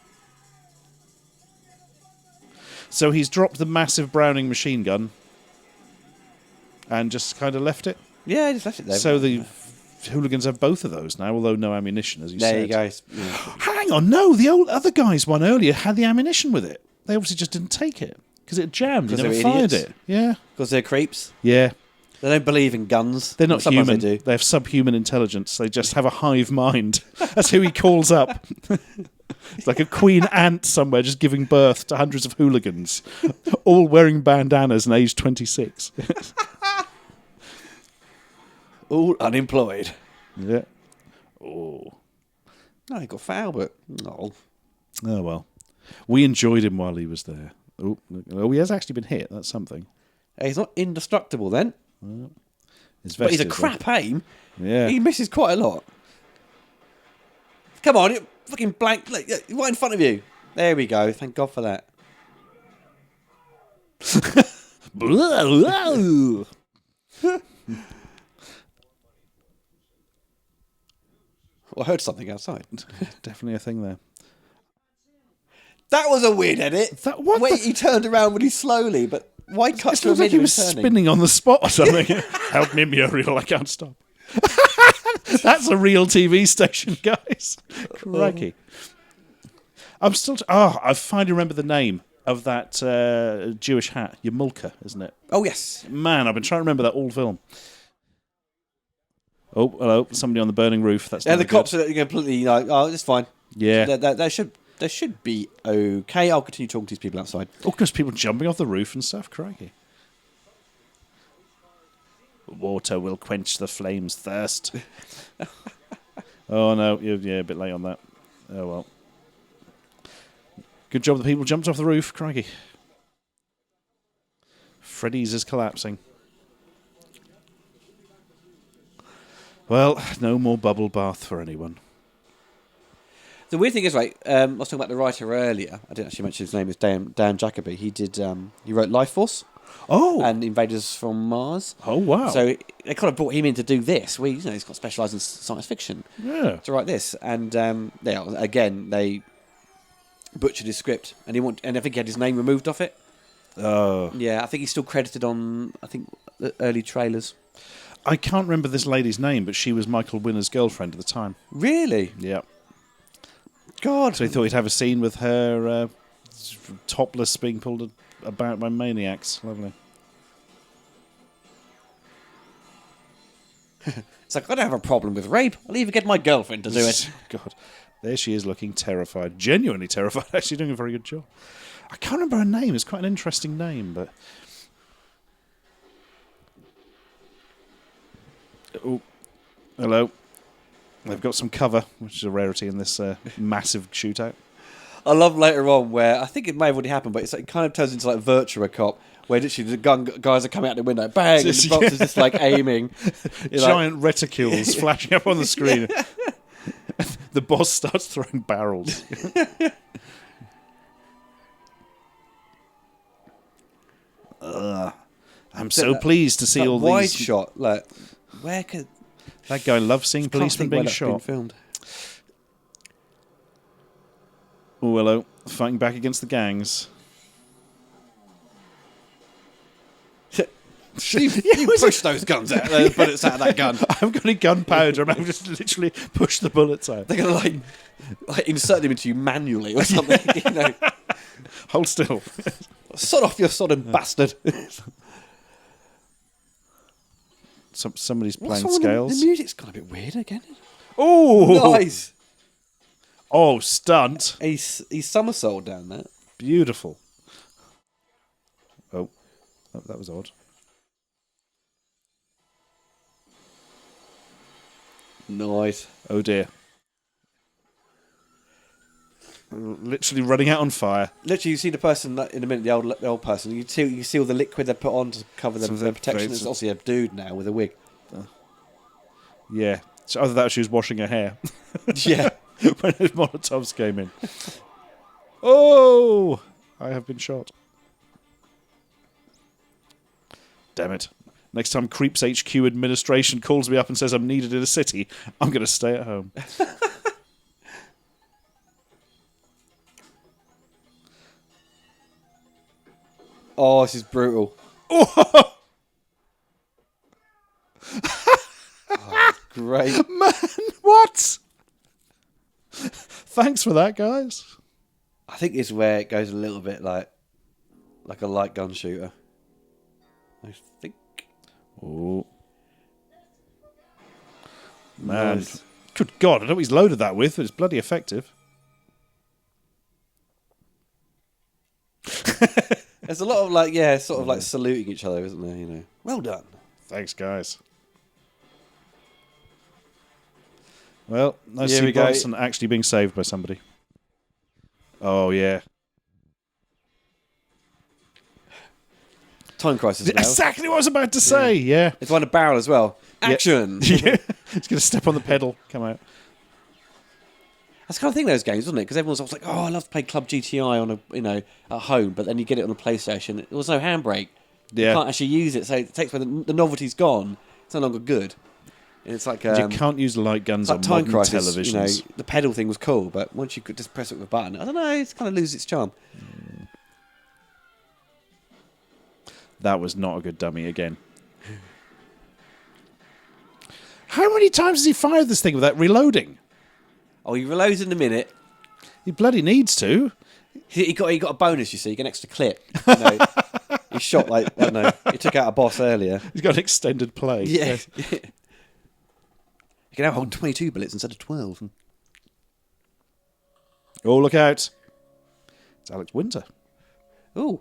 So he's dropped the massive Browning machine gun and just kind of left it. Yeah, I just left it there. So the hooligans have both of those now, although no ammunition, as you said. there you go. Yeah. Hang on, no, the other guy's one earlier had the ammunition with it. They obviously just didn't take it because it jammed. They 'Cause never they're fired idiots. it. Yeah. Because they're creeps. Yeah. They don't believe in guns. They're not Sometimes human. They do. They have subhuman intelligence. They just have a hive mind. That's who he calls up. It's like a queen ant somewhere just giving birth to hundreds of hooligans, all wearing bandanas and aged 26. All unemployed. Yeah. Oh. No, he got foul, but no. Oh, well. We enjoyed him while he was there. Oh, he has actually been hit. That's something. He's not indestructible then. His But he's a vest is, crap aim. Yeah. He misses quite a lot. Come on, fucking blank. Look, right in front of you. There we go. Thank God for that. Well, I heard something outside. Definitely a thing there. That was a weird edit. What Wait, the- he turned around really slowly, but why cut It to a looks like he minute was turning? spinning on the spot or something. Help me, Muriel, I can't stop. That's a real TV station, guys. Crikey. I'm still... I finally remember the name of that Jewish hat. Yamulka, isn't it? Oh, yes. Man, I've been trying to remember that all film. Oh, hello. Somebody on the burning roof. That's Yeah, not the good. cops are completely like, oh, it's fine. Yeah. That should be okay. I'll continue talking to these people outside. Oh, because people jumping off the roof and stuff. Crikey. Water will quench the flame's thirst. Oh, no. Yeah, a bit late on that. Oh, well. Good job the people jumped off the roof. Crikey. Freddy's is collapsing. Well, no more bubble bath for anyone. The weird thing is, right, I was talking about the writer earlier. I didn't actually mention his name is Dan Jacoby. He did. He wrote Life Force. Oh. And Invaders from Mars. Oh, wow. So they kind of brought him in to do this. He's got specialised in science fiction. Yeah. To write this, and they butchered his script, and I think he had his name removed off it. Oh. Yeah, I think he's still credited on the early trailers. I can't remember this lady's name, but she was Michael Winner's girlfriend at the time. Really? Yeah. God. So he thought he'd have a scene with her topless being pulled about by maniacs. Lovely. It's like, I don't have a problem with rape. I'll even get my girlfriend to do it. God. There she is looking terrified. Genuinely terrified. Actually doing a very good job. I can't remember her name. It's quite an interesting name, but... Oh, hello. They've got some cover, which is a rarity in this massive shootout. I love later on where, I think it may have already happened, but it kind of turns into like Virtua Cop, where literally the guys are coming out the window, bang, and the box is just like aiming. Giant reticules flashing up on the screen. The boss starts throwing barrels. I'm so pleased to see that all wide these... shot. Like, where could... That guy loves seeing policemen being Been shot. filmed. Oh, hello. Fighting back against the gangs. You push those guns out, those bullets out of that gun. I haven't got any gunpowder. I'm just literally push the bullets out. They're gonna like insert them into you manually or something. You know, Hold still. sod off, you sodden bastard. Somebody's playing What's wrong? scales. The music's gone a bit weird again. Oh, Nice. Oh, stunt. He's somersault down there. Beautiful. Oh, that was odd. Nice. Oh dear. Literally running out on fire. Literally, you see the person that, in a minute. The old person. You see all the liquid they put on to cover their protection. It's obviously a dude now with a wig. Yeah. So either that or she was washing her hair. Yeah. When those Molotovs came in. Oh! I have been shot. Damn it. Next time Creeps HQ administration calls me up and says I'm needed in a city, I'm going to stay at home. Oh, this is brutal. Oh! Great. Man, what? Thanks for that, guys. I think it's where it goes a little bit like a light gun shooter. I think. Oh. Man. Nice. Good God, I don't know what he's loaded that with, but it's bloody effective. There's a lot of sort of like saluting each other, isn't there? You know, well done. Thanks, guys. Well, nice Here to we see go. Bronson actually being saved by somebody. Oh, yeah. Time crisis now. Exactly what I was about to say, yeah. It's on a barrel as well. Action! Yeah. He's going to step on the pedal, come out. That's the kind of thing those games, wasn't it? Because everyone's always like, "Oh, I love to play Club GTI on at home," but then you get it on a PlayStation. There was no handbrake. Yeah. You can't actually use it, so it takes when the novelty's gone. It's no longer good. And it's like You can't use light guns on Time modern Crisis. televisions. You know, the pedal thing was cool, but once you could just press it with a button, I don't know, it kind of loses its charm. That was not a good dummy again. How many times has he fired this thing without reloading? Oh, he reloads in a minute. He bloody needs to. He got a bonus. You see, he got an extra clip. You know, he shot I don't know. He took out a boss earlier. He's got extended play. Yeah. You can now hold 22 bullets instead of 12. Oh, look out. It's Alex Winter. Oh,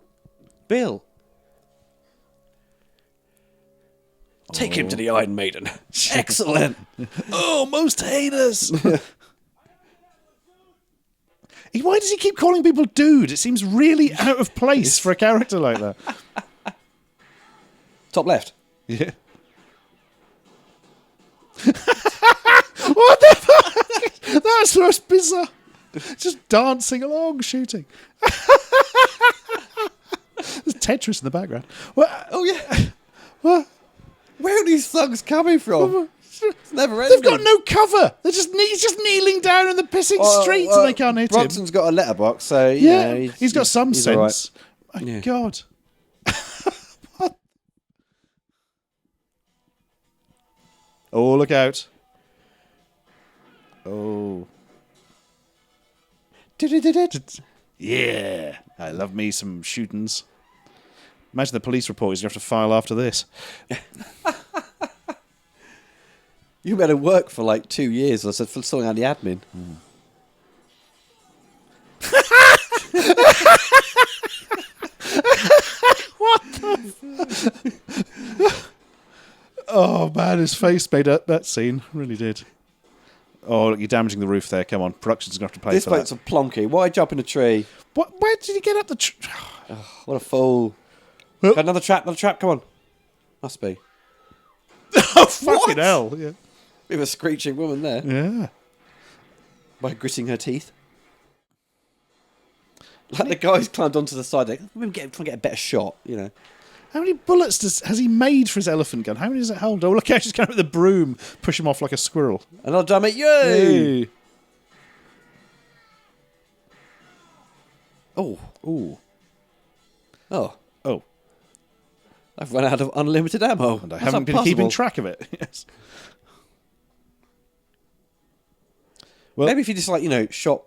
Bill. Take him to the Iron Maiden. Excellent. Oh, most haters. Why does he keep calling people dude? It seems really out of place for a character like that. Top left. Yeah. What the fuck? That was the most bizarre. Just dancing along, shooting. There's Tetris in the background. What? Oh yeah. What? Where are these thugs coming from? It's never ending. They've got no cover. He's just kneeling down in the pissing streets and they can't hit him. Bronson's got a letterbox, so Yeah, you know, he's got some he's all right. sense. My Yeah. God. What? Oh, look out. Oh. Yeah. I love me some shootings. Imagine the police report he's going to have to file after this. You better work for like 2 years or so for sorting out the admin. What the Oh, man, his face made that scene. Really did. Oh, look, you're damaging the roof there. Come on. Production's going to have to pay This for that. boat's a plonky. Why jump in a tree? What? Where did he get up the tree? What a fool. Well- Got another trap, come on. Must be. Oh, fucking hell. Yeah. Bit of a screeching woman there. Yeah. By gritting her teeth. Like the guy's climbed onto the side. Like, maybe try and get a better shot, you know. How many bullets has he made for his elephant gun? How many does it hold? Oh, look, she's going with the broom, push him off like a squirrel. And I'll damn it, yay! Hey. Oh. Ooh. Oh. Oh. I've run out of unlimited ammo. And I haven't been keeping track of it. Yes. Well, maybe if you just shot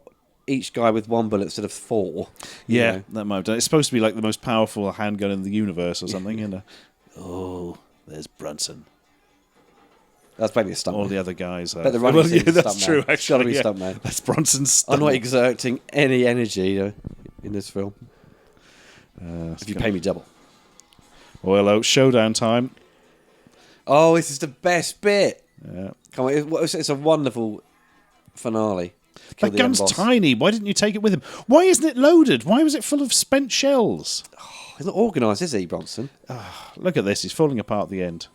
each guy with one bullet instead of 4. Yeah, that might have done. It's supposed to be like the most powerful handgun in the universe or something. Oh, there's Brunson. That's maybe a stuntman. All the other guys. But the running scene is a that's true. It's got to be a stuntman. That's Brunson's. I'm not exerting any energy in this film. If you pay me double. Well, hello, showdown time. Oh, this is the best bit. Yeah. Come on, it's a wonderful finale. That gun's tiny. Why didn't you take it with him? Why isn't it loaded? Why was it full of spent shells? Oh, he's not organised, is he, Bronson? Oh, look at this. He's falling apart at the end.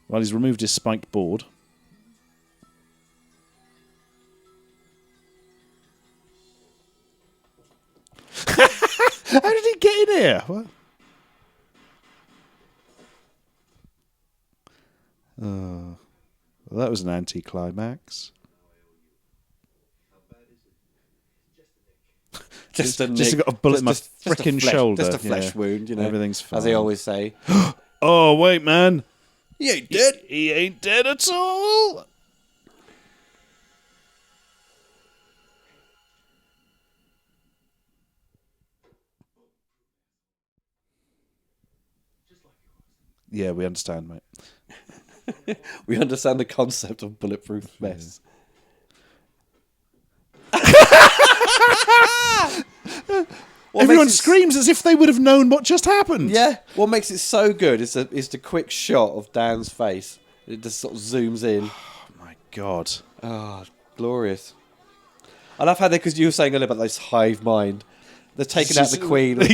Well, he's removed his spiked board. How did he get in here? What? Oh, well, that was an anticlimax. Just got a bullet in my frickin' shoulder. Just a flesh wound, Everything's fine. As they always say. Oh, wait, man. He ain't dead. He ain't dead at all. Yeah, we understand, mate. We understand the concept of bulletproof vests. Everyone screams as if they would have known what just happened. Yeah. What makes it so good is the quick shot of Dan's face. It just sort of zooms in. Oh, my God. Oh, glorious. I love how because you were saying earlier about this hive mind. They're taking out the queen. They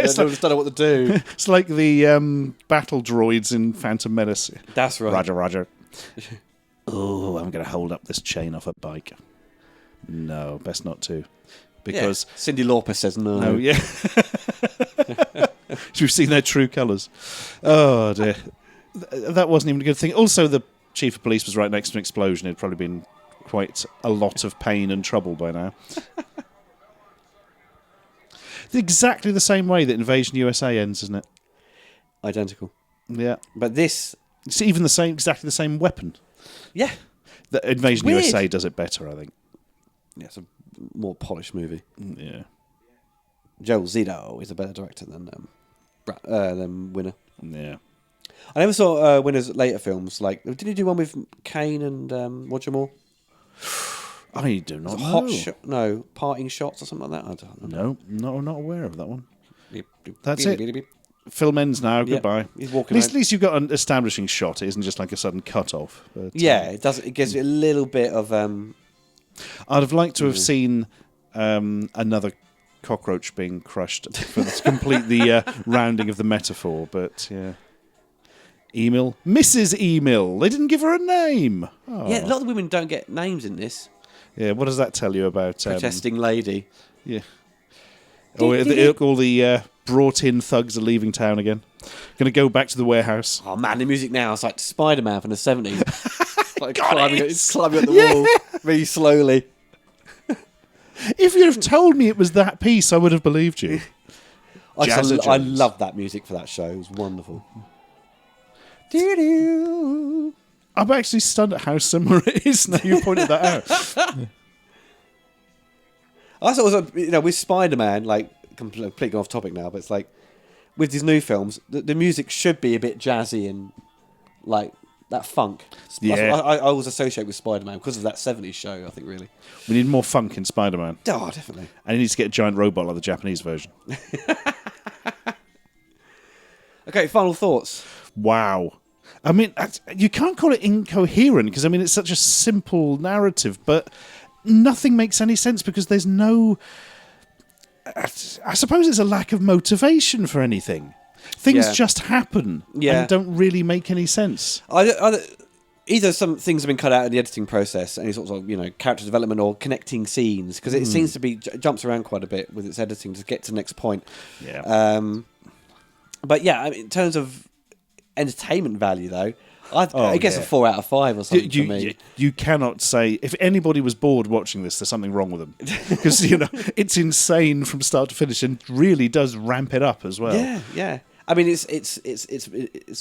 just don't know what to do. It's like the battle droids in Phantom Menace. That's right. Roger, roger. Oh, I'm going to hold up this chain off a bike. No, best not to. Because Cyndi Lauper says no. No, yeah. We've seen their true colours. Oh, dear. That wasn't even a good thing. Also, the chief of police was right next to an explosion. It'd probably been quite a lot of pain and trouble by now. Exactly the same way that Invasion USA ends, isn't it? Identical. Yeah. But this... It's even exactly the same weapon. Yeah. The Invasion USA does it better, I think. Yeah, it's a more polished movie. Yeah. Joel Zito is a better director than Winner. Yeah. I never saw Winner's later films. Like, did he do one with Kane and Roger Moore? I do not know. Parting Shots or something like that. I don't know. No, not aware of that one. That's it. Film ends now. Yeah, goodbye. he's walking. At least you've got an establishing shot. It isn't just like a sudden cut off. But, yeah, it does. It gives you a little bit of. I'd have liked to have seen another cockroach being crushed to complete the rounding of the metaphor. But yeah. Emil, Mrs. Emil. They didn't give her a name. Oh. Yeah, a lot of the women don't get names in this. Yeah, what does that tell you about protesting lady? Yeah. All the brought-in thugs are leaving town again. Going to go back to the warehouse. Oh man, the music now is like Spider-Man from the 70s. Like climbing up the wall really slowly. If you'd have told me it was that piece, I would have believed you. I love that music for that show. It was wonderful. I'm actually stunned at how similar it is now you pointed that out. I thought it was with Spider-Man, like completely off topic now, but it's like with these new films, the music should be a bit jazzy and like that funk. Yeah. I always associate with Spider-Man because of that 70s show, I think, really. We need more funk in Spider-Man. Oh, definitely. And he needs to get a giant robot like the Japanese version. Okay, final thoughts. Wow. I mean, you can't call it incoherent because, I mean, it's such a simple narrative, but nothing makes any sense because there's no... I suppose it's a lack of motivation for anything. Things just happen and don't really make any sense. Either some things have been cut out in the editing process, any sorts of character development or connecting scenes, because it seems to be jumps around quite a bit with its editing to get to the next point. Yeah. But yeah, I mean, in terms of entertainment value, though, I guess yeah. a 4 out of 5 or something for You, me. you cannot say if anybody was bored watching this, there's something wrong with them because it's insane from start to finish and really does ramp it up as well. Yeah, yeah. I mean, it's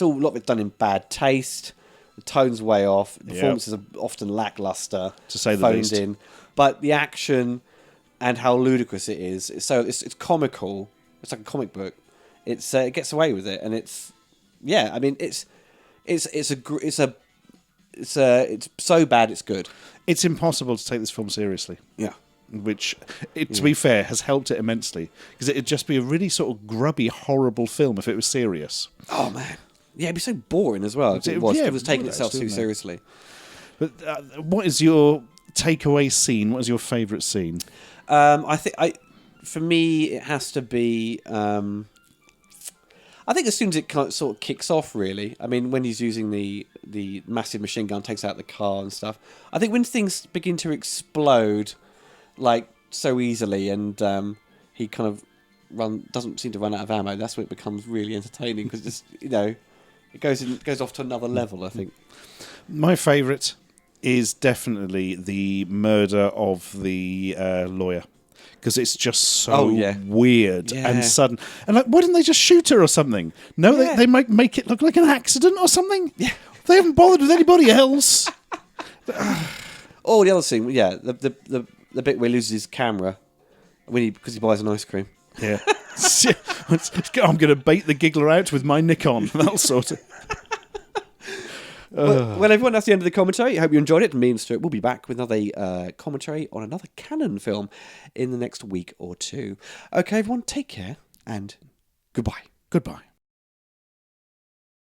all a lot of it done in bad taste. The tone's way off. The performances are often lackluster, To say the phoned least. in. But the action and how ludicrous it is. It's comical. It's like a comic book. It gets away with it, and it's so bad it's good. It's impossible to take this film seriously. Yeah. Which, to be fair, has helped it immensely. Because it'd just be a really sort of grubby, horrible film if it was serious. Oh man, yeah, it'd be so boring as well if it was. Yeah, If it was taking it would itself actually, too wouldn't it? seriously. But what is your takeaway scene? What is your favourite scene? For me, it has to be. I think as soon as it kind of sort of kicks off, really. I mean, when he's using the massive machine gun, takes out the car and stuff. I think when things begin to explode, like so easily, and he kind of doesn't seem to run out of ammo. That's when it becomes really entertaining because just it goes off to another level. I think. My favourite is definitely the murder of the lawyer. Because it's just so weird and sudden. And like, why didn't they just shoot her or something? No, they might make it look like an accident or something. Yeah. They haven't bothered with anybody else. Oh, the other scene, the bit where he loses his camera because he buys an ice cream. Yeah. I'm going to bait the giggler out with my Nikon. That sort of... Well, everyone, that's the end of the commentary. I hope you enjoyed it. Me and Stuart will be back with another commentary on another canon film in the next week or two. Okay, everyone, take care and goodbye. Goodbye.